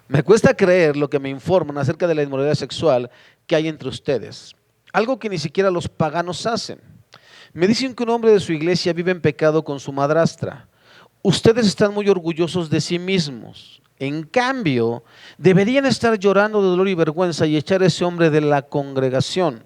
Me cuesta creer lo que me informan acerca de la inmoralidad sexual que hay entre ustedes, algo que ni siquiera los paganos hacen. Me dicen que un hombre de su iglesia vive en pecado con su madrastra. Ustedes están muy orgullosos de sí mismos. En cambio, deberían estar llorando de dolor y vergüenza y echar a ese hombre de la congregación.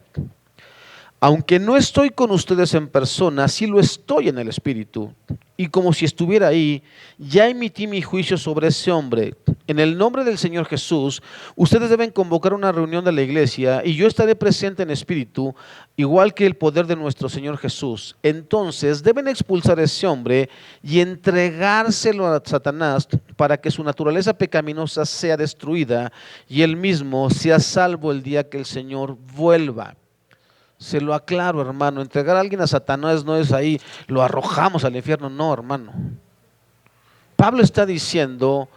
Aunque no estoy con ustedes en persona, sí lo estoy en el espíritu. Y como si estuviera ahí, ya emití mi juicio sobre ese hombre. En el nombre del Señor Jesús, ustedes deben convocar una reunión de la iglesia y yo estaré presente en espíritu, igual que el poder de nuestro Señor Jesús. Entonces deben expulsar a ese hombre y entregárselo a Satanás para que su naturaleza pecaminosa sea destruida y él mismo sea salvo el día que el Señor vuelva. Se lo aclaro, hermano, entregar a alguien a Satanás no es ahí, lo arrojamos al infierno, no, hermano. Pablo está diciendo,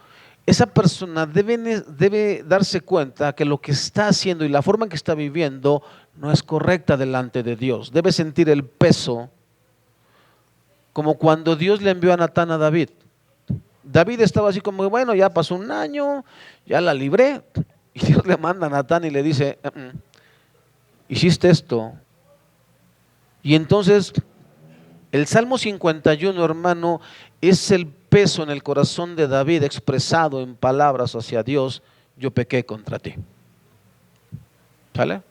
esa persona debe darse cuenta que lo que está haciendo y la forma en que está viviendo no es correcta delante de Dios. Debe sentir el peso, como cuando Dios le envió a Natán a David. David estaba así como, bueno, ya pasó un año, ya la libré, y Dios le manda a Natán y le dice, hiciste esto. Y entonces el Salmo 51, hermano, es el peso en el corazón de David expresado en palabras hacia Dios: yo pequé contra ti. ¿Sale?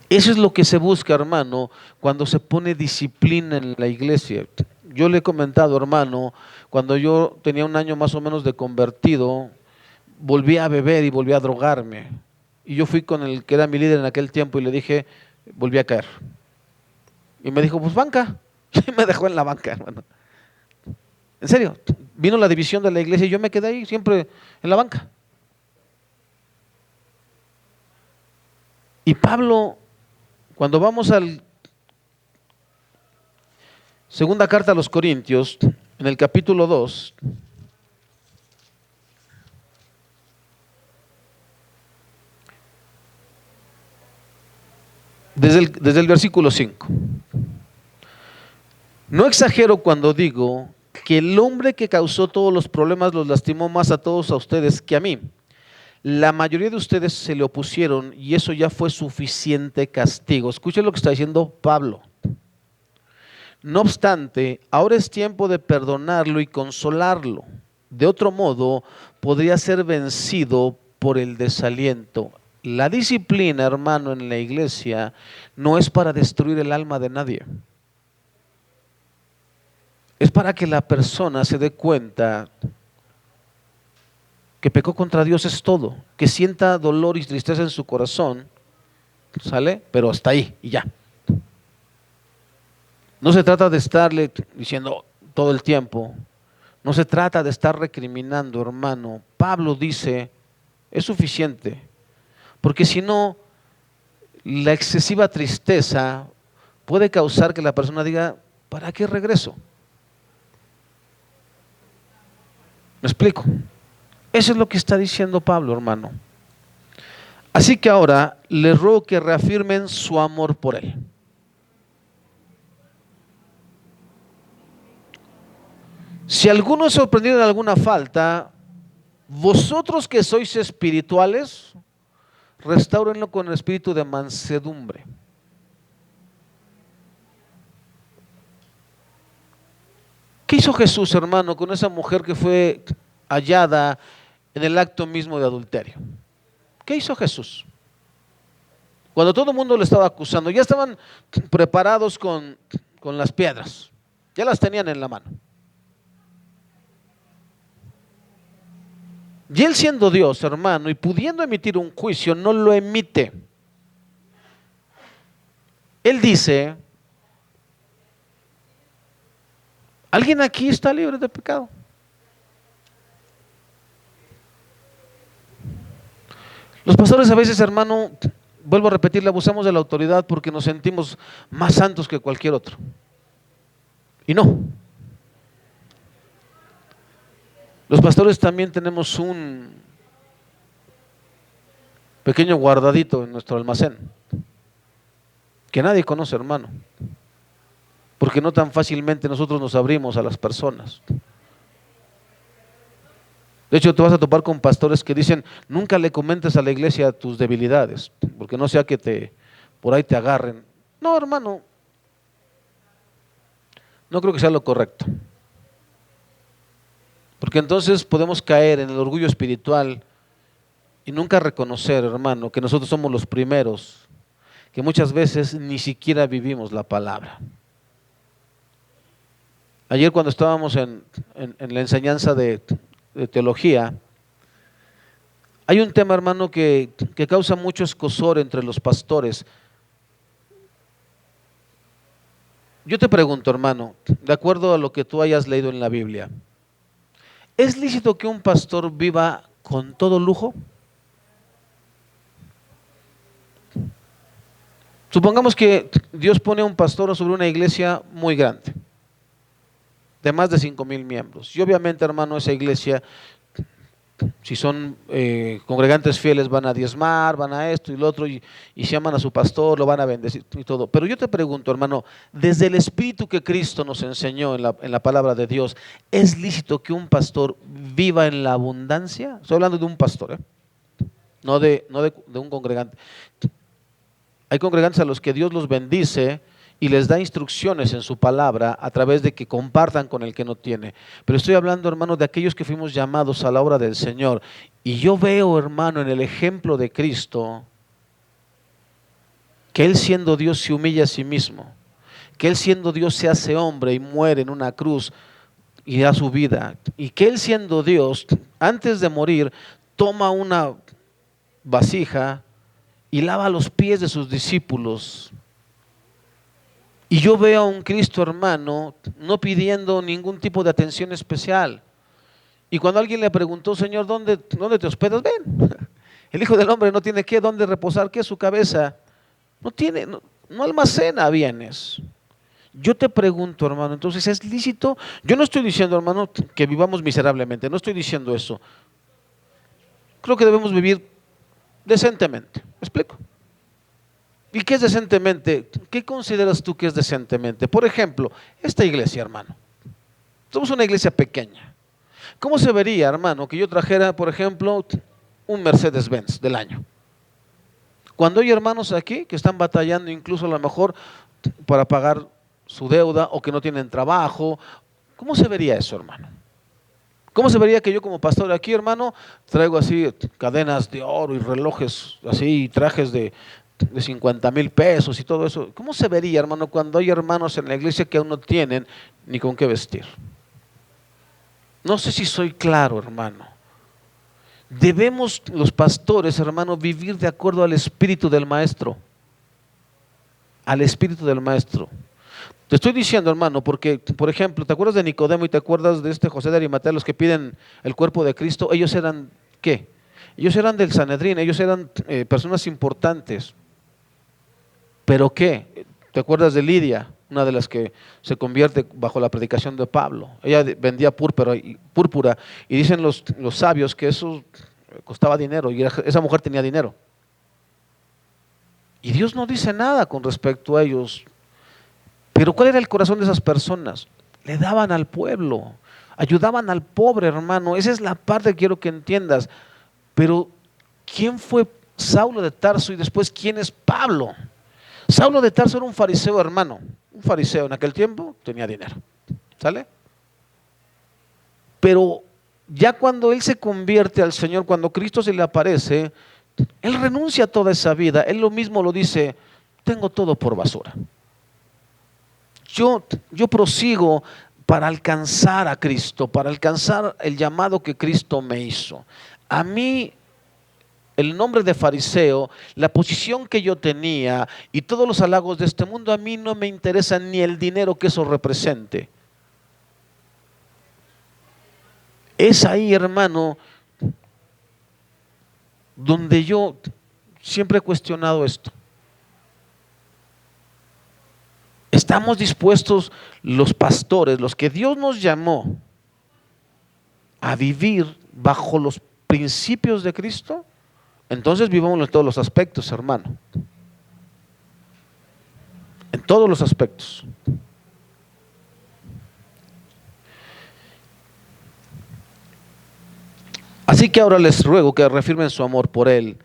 Eso es lo que se busca, hermano, cuando se pone disciplina en la iglesia. Yo le he comentado, hermano, cuando yo tenía un año más o menos de convertido, volví a beber y volví a drogarme. Y yo fui con el que era mi líder en aquel tiempo y le dije, volví a caer. Y me dijo, pues banca. Y me dejó en la banca, hermano. En serio, vino la división de la iglesia y yo me quedé ahí siempre en la banca. Y Pablo, cuando vamos al segunda carta a los Corintios, en el capítulo 2, desde el versículo 5. No exagero cuando digo que el hombre que causó todos los problemas los lastimó más a todos a ustedes que a mí. La mayoría de ustedes se le opusieron y eso ya fue suficiente castigo. Escuchen lo que está diciendo Pablo. No obstante, ahora es tiempo de perdonarlo y consolarlo. De otro modo, podría ser vencido por el desaliento. La disciplina, hermano, en la iglesia no es para destruir el alma de nadie. Es para que la persona se dé cuenta que pecó contra Dios, es todo. Que sienta dolor y tristeza en su corazón, ¿sale? Pero hasta ahí y ya. No se trata de estarle diciendo todo el tiempo, no se trata de estar recriminando, hermano. Pablo dice, es suficiente, porque si no, la excesiva tristeza puede causar que la persona diga, ¿para qué regreso? ¿Me explico? Eso es lo que está diciendo Pablo, hermano. Así que ahora les ruego que reafirmen su amor por él. Si alguno es sorprendido en alguna falta, vosotros que sois espirituales, restáurenlo con el espíritu de mansedumbre. ¿Qué hizo Jesús, hermano, con esa mujer que fue hallada en el acto mismo de adulterio? ¿Qué hizo Jesús? Cuando todo el mundo le estaba acusando, ya estaban preparados con las piedras, ya las tenían en la mano. Y él siendo Dios, hermano, y pudiendo emitir un juicio, no lo emite. Él dice, ¿alguien aquí está libre de pecado? Los pastores a veces, hermano, vuelvo a repetirle, abusamos de la autoridad porque nos sentimos más santos que cualquier otro. Y no. Los pastores también tenemos un pequeño guardadito en nuestro almacén, que nadie conoce, hermano, porque no tan fácilmente nosotros nos abrimos a las personas. De hecho, te vas a topar con pastores que dicen, nunca le comentes a la iglesia tus debilidades, porque no sea que por ahí te agarren. No, hermano, no creo que sea lo correcto. Porque entonces podemos caer en el orgullo espiritual y nunca reconocer, hermano, que nosotros somos los primeros, que muchas veces ni siquiera vivimos la palabra. Ayer cuando estábamos en la enseñanza de teología, hay un tema, hermano, que causa mucho escozor entre los pastores. Yo te pregunto, hermano, de acuerdo a lo que tú hayas leído en la Biblia, ¿es lícito que un pastor viva con todo lujo? Supongamos que Dios pone a un pastor sobre una iglesia muy grande, de más de 5,000 miembros. Y obviamente, hermano, esa iglesia, si son congregantes fieles, van a diezmar, van a esto y lo otro, y si aman a su pastor, lo van a bendecir y todo. Pero yo te pregunto, hermano, desde el espíritu que Cristo nos enseñó en la palabra de Dios, ¿es lícito que un pastor viva en la abundancia? Estoy hablando de un pastor, no de un congregante. Hay congregantes a los que Dios los bendice y les da instrucciones en su palabra a través de que compartan con el que no tiene. Pero estoy hablando, hermano, de aquellos que fuimos llamados a la obra del Señor. Y yo veo, hermano, en el ejemplo de Cristo, que Él siendo Dios se humilla a sí mismo, que Él siendo Dios se hace hombre y muere en una cruz y da su vida, y que Él siendo Dios, antes de morir, toma una vasija y lava los pies de sus discípulos. Y yo veo a un Cristo, hermano, no pidiendo ningún tipo de atención especial. Y cuando alguien le preguntó, Señor, ¿dónde te hospedas? Ven, el Hijo del Hombre no tiene qué, dónde reposar, qué su cabeza. No tiene, no almacena bienes. Yo te pregunto, hermano, entonces, ¿es lícito? Yo no estoy diciendo, hermano, que vivamos miserablemente, no estoy diciendo eso. Creo que debemos vivir decentemente. ¿Me explico? ¿Y qué es decentemente? ¿Qué consideras tú que es decentemente? Por ejemplo, esta iglesia, hermano. Somos una iglesia pequeña. ¿Cómo se vería, hermano, que yo trajera, por ejemplo, un Mercedes-Benz del año? Cuando hay hermanos aquí que están batallando incluso a lo mejor para pagar su deuda o que no tienen trabajo, ¿cómo se vería eso, hermano? ¿Cómo se vería que yo como pastor aquí, hermano, traigo así cadenas de oro y relojes así y trajes de 50,000 pesos y todo eso? ¿Cómo se vería, hermano, cuando hay hermanos en la iglesia que aún no tienen ni con qué vestir? No sé si soy claro, hermano. Debemos los pastores, hermano, vivir de acuerdo al espíritu del maestro. Al espíritu del maestro. Te estoy diciendo, hermano, porque, por ejemplo, ¿te acuerdas de Nicodemo y te acuerdas de este José de Arimatea, los que piden el cuerpo de Cristo? Ellos eran, ¿qué? Ellos eran del Sanedrín, ellos eran personas importantes. ¿Pero qué? ¿Te acuerdas de Lidia, una de las que se convierte bajo la predicación de Pablo? Ella vendía púrpura y dicen los sabios que eso costaba dinero y esa mujer tenía dinero. Y Dios no dice nada con respecto a ellos. Pero ¿cuál era el corazón de esas personas? Le daban al pueblo, ayudaban al pobre, hermano. Esa es la parte que quiero que entiendas. Pero ¿quién fue Saulo de Tarso y después quién es Pablo? Saulo de Tarso era un fariseo, hermano. Un fariseo en aquel tiempo tenía dinero. ¿Sale? Pero ya cuando él se convierte al Señor, cuando Cristo se le aparece, él renuncia a toda esa vida. Él lo mismo lo dice: tengo todo por basura. Yo prosigo para alcanzar a Cristo, para alcanzar el llamado que Cristo me hizo. A mí, el nombre de fariseo, la posición que yo tenía y todos los halagos de este mundo, a mí no me interesa ni el dinero que eso represente. Es ahí, hermano, donde yo siempre he cuestionado esto. ¿Estamos dispuestos los pastores, los que Dios nos llamó, a vivir bajo los principios de Cristo? Entonces vivamos en todos los aspectos, hermano. En todos los aspectos. Así que ahora les ruego que reafirmen su amor por Él.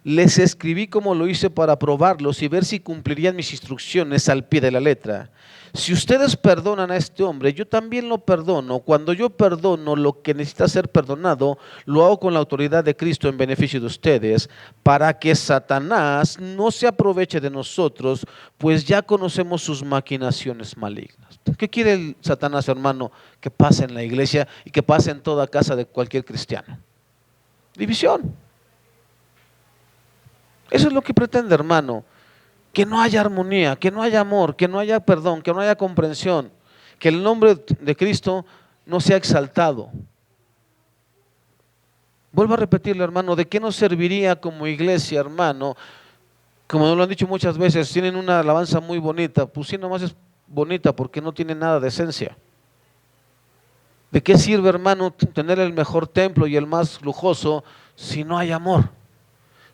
Les escribí como lo hice para probarlos y ver si cumplirían mis instrucciones al pie de la letra. Si ustedes perdonan a este hombre, yo también lo perdono. Cuando yo perdono lo que necesita ser perdonado, lo hago con la autoridad de Cristo en beneficio de ustedes, para que Satanás no se aproveche de nosotros, pues ya conocemos sus maquinaciones malignas. ¿Qué quiere el Satanás, hermano? Que pase en la iglesia y que pase en toda casa de cualquier cristiano. División. Eso es lo que pretende, hermano. Que no haya armonía, que no haya amor, que no haya perdón, que no haya comprensión, que el nombre de Cristo no sea exaltado. Vuelvo a repetirle, hermano, ¿de qué nos serviría como iglesia, hermano? Como nos lo han dicho muchas veces, tienen una alabanza muy bonita. Pues sí, nomás es bonita porque no tiene nada de esencia. ¿De qué sirve, hermano, tener el mejor templo y el más lujoso si no hay amor?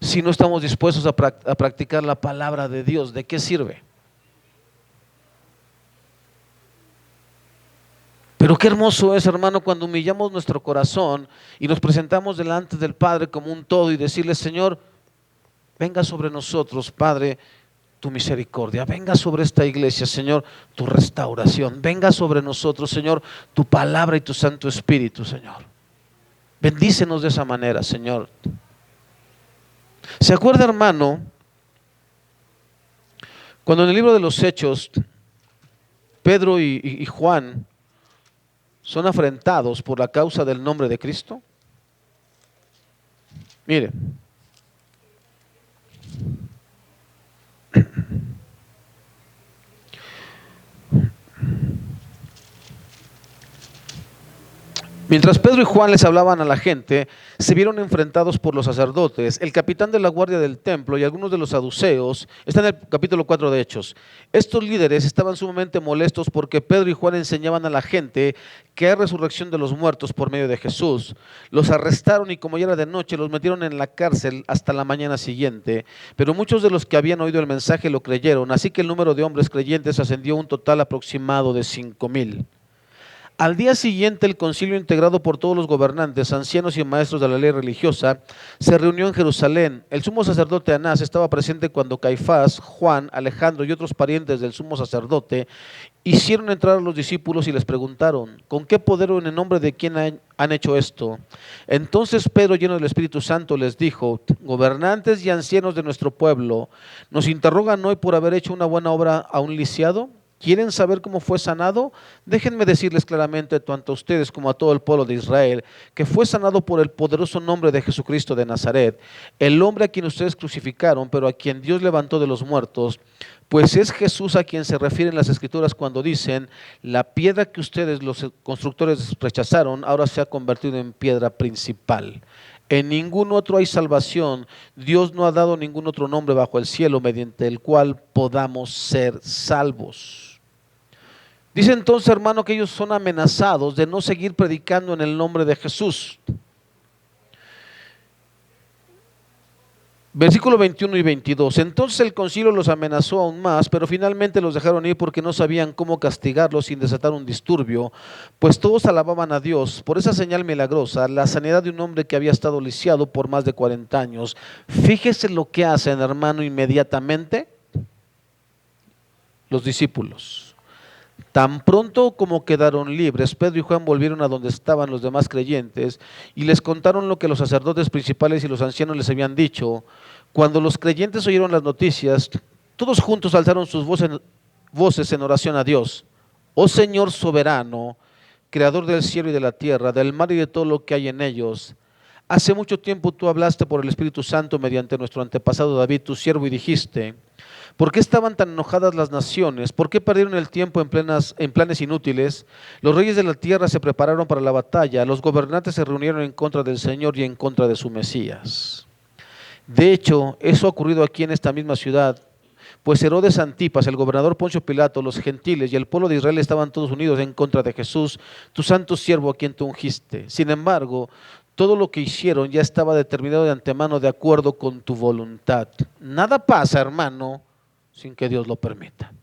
Si no estamos dispuestos a practicar la palabra de Dios, ¿de qué sirve? Pero qué hermoso es, hermano, cuando humillamos nuestro corazón y nos presentamos delante del Padre como un todo y decirle: Señor, venga sobre nosotros, Padre, tu misericordia, venga sobre esta iglesia, Señor, tu restauración, venga sobre nosotros, Señor, tu palabra y tu Santo Espíritu, Señor. Bendícenos de esa manera, Señor. ¿Se acuerda, hermano, cuando en el libro de los Hechos Pedro y Juan son afrentados por la causa del nombre de Cristo? Mire, mientras Pedro y Juan les hablaban a la gente, se vieron enfrentados por los sacerdotes, el capitán de la guardia del templo y algunos de los saduceos. Está en el capítulo 4 de Hechos. Estos líderes estaban sumamente molestos porque Pedro y Juan enseñaban a la gente que hay resurrección de los muertos por medio de Jesús. Los arrestaron y, como ya era de noche, los metieron en la cárcel hasta la mañana siguiente. Pero muchos de los que habían oído el mensaje lo creyeron, así que el número de hombres creyentes ascendió a un total aproximado de 5,000. Al día siguiente, el concilio, integrado por todos los gobernantes, ancianos y maestros de la ley religiosa, se reunió en Jerusalén. El sumo sacerdote Anás estaba presente cuando Caifás, Juan, Alejandro y otros parientes del sumo sacerdote hicieron entrar a los discípulos y les preguntaron: ¿con qué poder o en el nombre de quién han hecho esto? Entonces Pedro, lleno del Espíritu Santo, les dijo: gobernantes y ancianos de nuestro pueblo, ¿nos interrogan hoy por haber hecho una buena obra a un lisiado? ¿Quieren saber cómo fue sanado? Déjenme decirles claramente, tanto a ustedes como a todo el pueblo de Israel, que fue sanado por el poderoso nombre de Jesucristo de Nazaret, el hombre a quien ustedes crucificaron, pero a quien Dios levantó de los muertos. Pues es Jesús a quien se refieren las Escrituras cuando dicen: la piedra que ustedes, los constructores, rechazaron, ahora se ha convertido en piedra principal. En ningún otro hay salvación. Dios no ha dado ningún otro nombre bajo el cielo mediante el cual podamos ser salvos. Dice entonces, hermano, que ellos son amenazados de no seguir predicando en el nombre de Jesús. Versículo 21 y 22. Entonces el concilio los amenazó aún más, pero finalmente los dejaron ir porque no sabían cómo castigarlos sin desatar un disturbio, pues todos alababan a Dios por esa señal milagrosa, la sanidad de un hombre que había estado lisiado por más de 40 años. Fíjese lo que hacen, hermano, inmediatamente los discípulos. Tan pronto como quedaron libres, Pedro y Juan volvieron a donde estaban los demás creyentes y les contaron lo que los sacerdotes principales y los ancianos les habían dicho. Cuando los creyentes oyeron las noticias, todos juntos alzaron sus voces en oración a Dios. Oh Señor soberano, creador del cielo y de la tierra, del mar y de todo lo que hay en ellos. Hace mucho tiempo tú hablaste por el Espíritu Santo mediante nuestro antepasado David, tu siervo, y dijiste: ¿por qué estaban tan enojadas las naciones? ¿Por qué perdieron el tiempo en planes inútiles? Los reyes de la tierra se prepararon para la batalla, los gobernantes se reunieron en contra del Señor y en contra de su Mesías. De hecho, eso ha ocurrido aquí en esta misma ciudad, pues Herodes Antipas, el gobernador Poncio Pilato, los gentiles y el pueblo de Israel estaban todos unidos en contra de Jesús, tu santo siervo a quien tú ungiste. Sin embargo, todo lo que hicieron ya estaba determinado de antemano de acuerdo con tu voluntad. Nada pasa, hermano, sin que Dios lo permita.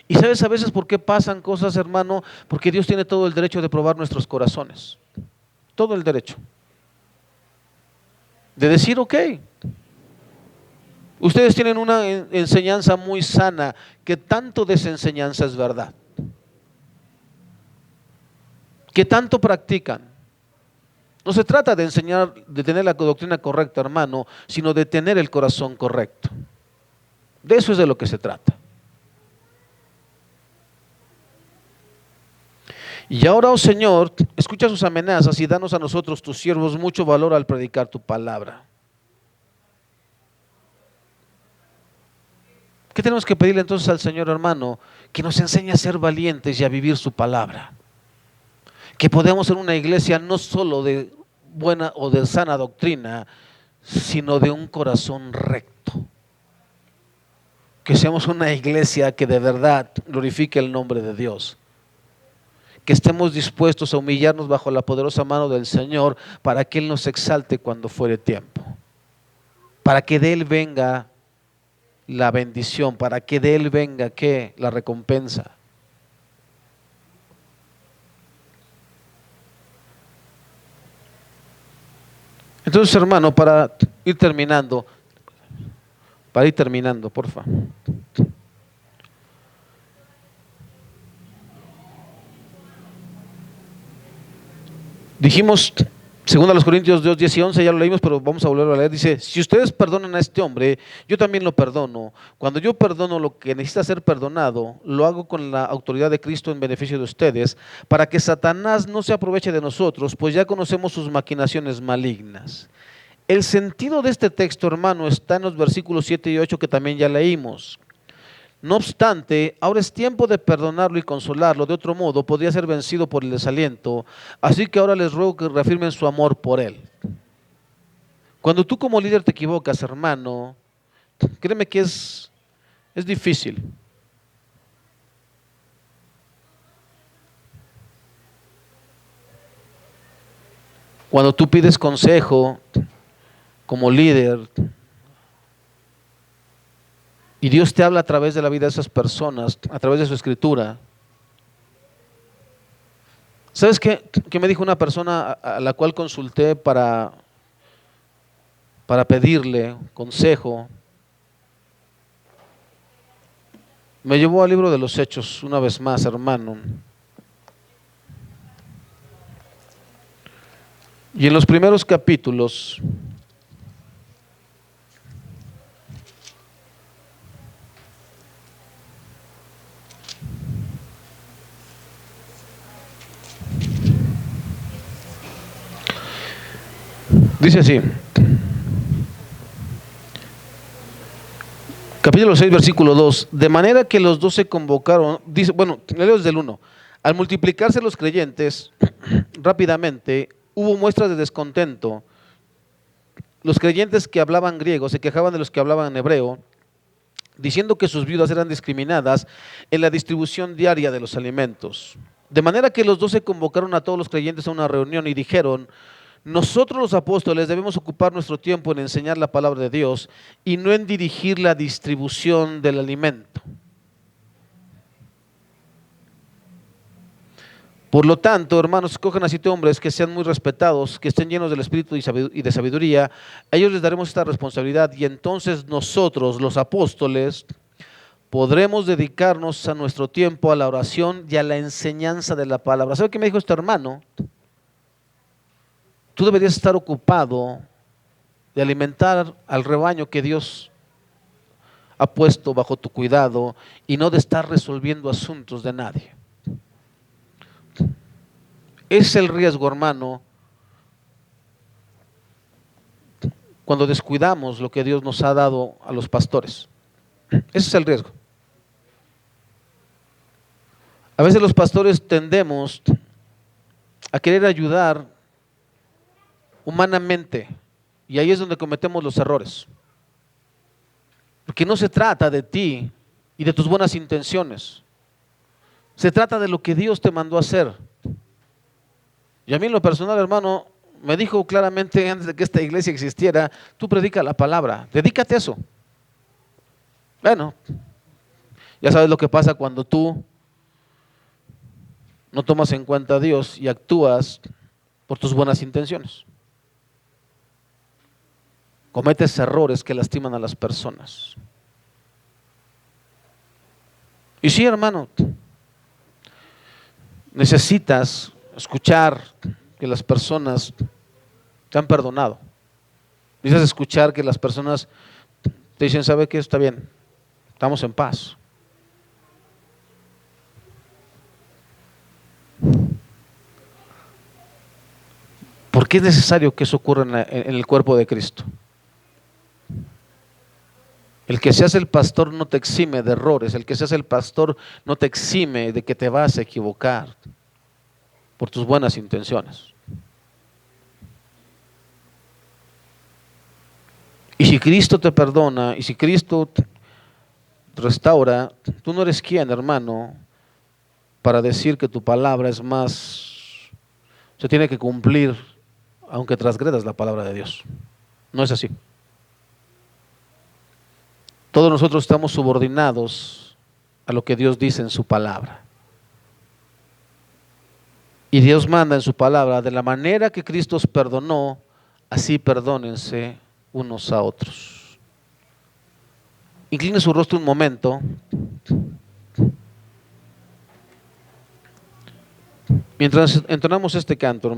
¿Y sabes a veces por qué pasan cosas, hermano? Porque Dios tiene todo el derecho de probar nuestros corazones. Todo el derecho. De decir, ok, ustedes tienen una enseñanza muy sana, ¿qué tanto de esa enseñanza es verdad? ¿Qué tanto practican? No se trata de enseñar, de tener la doctrina correcta, hermano, sino de tener el corazón correcto. De eso es de lo que se trata. Y ahora, oh Señor, escucha sus amenazas y danos a nosotros, tus siervos, mucho valor al predicar tu palabra. ¿Qué tenemos que pedirle entonces al Señor, hermano? Que nos enseñe a ser valientes y a vivir su palabra. Que podamos ser una iglesia no solo de buena o de sana doctrina, sino de un corazón recto. Que seamos una iglesia que de verdad glorifique el nombre de Dios. Que estemos dispuestos a humillarnos bajo la poderosa mano del Señor para que Él nos exalte cuando fuere tiempo. Para que de Él venga la bendición, para que de Él venga ¿qué? La recompensa. Entonces, hermano, para ir terminando, porfa. Dijimos, según a los Corintios 2, 10 y 11, ya lo leímos, pero vamos a volverlo a leer. Dice: si ustedes perdonan a este hombre, yo también lo perdono. Cuando yo perdono lo que necesita ser perdonado, lo hago con la autoridad de Cristo en beneficio de ustedes, para que Satanás no se aproveche de nosotros, pues ya conocemos sus maquinaciones malignas. El sentido de este texto, hermano, está en los versículos 7 y 8 que también ya leímos. No obstante, ahora es tiempo de perdonarlo y consolarlo, de otro modo podría ser vencido por el desaliento, así que ahora les ruego que reafirmen su amor por él. Cuando tú como líder te equivocas, hermano, créeme que es difícil. Cuando tú pides consejo como líder, y Dios te habla a través de la vida de esas personas, a través de su escritura. ¿Sabes qué? Que me dijo una persona a la cual consulté para pedirle consejo? Me llevó al libro de los Hechos una vez más, hermano. Y en los primeros capítulos dice así, capítulo 6, versículo 2, de manera que los dos se convocaron, dice, bueno, leo desde el 1, al multiplicarse los creyentes rápidamente, hubo muestras de descontento. Los creyentes que hablaban griego se quejaban de los que hablaban hebreo, diciendo que sus viudas eran discriminadas en la distribución diaria de los alimentos. De manera que los dos se convocaron a todos los creyentes a una reunión y dijeron: nosotros los apóstoles debemos ocupar nuestro tiempo en enseñar la palabra de Dios y no en dirigir la distribución del alimento. Por lo tanto, hermanos, escojan a 7 hombres que sean muy respetados, que estén llenos del Espíritu y de sabiduría. A ellos les daremos esta responsabilidad y entonces nosotros, los apóstoles, podremos dedicarnos a nuestro tiempo a la oración y a la enseñanza de la palabra. ¿Sabe qué me dijo este hermano? Tú deberías estar ocupado de alimentar al rebaño que Dios ha puesto bajo tu cuidado y no de estar resolviendo asuntos de nadie. Es el riesgo, hermano, cuando descuidamos lo que Dios nos ha dado a los pastores. Ese es el riesgo. A veces los pastores tendemos a querer ayudar humanamente y ahí es donde cometemos los errores. Porque no se trata de ti y de tus buenas intenciones. Se trata de lo que Dios te mandó a hacer. Y a mí en lo personal, hermano, me dijo claramente antes de que esta iglesia existiera, tú predica la palabra, dedícate a eso. Bueno, ya sabes lo que pasa cuando tú no tomas en cuenta a Dios y actúas por tus buenas intenciones. Cometes errores que lastiman a las personas. Y sí, hermano, necesitas escuchar que las personas te han perdonado. Necesitas escuchar que las personas te dicen, ¿sabe qué? Está bien, estamos en paz. ¿Por qué es necesario que eso ocurra en el cuerpo de Cristo? El que seas el pastor no te exime de errores, el que seas el pastor no te exime de que te vas a equivocar por tus buenas intenciones. Y si Cristo te perdona, y si Cristo te restaura, tú no eres quien, hermano, para decir que tu palabra es más, se tiene que cumplir aunque transgredas la palabra de Dios. No es así. Todos nosotros estamos subordinados a lo que Dios dice en su palabra. Y Dios manda en su palabra, de la manera que Cristo os perdonó, así perdónense unos a otros. Incline su rostro un momento. Mientras entonamos este canto,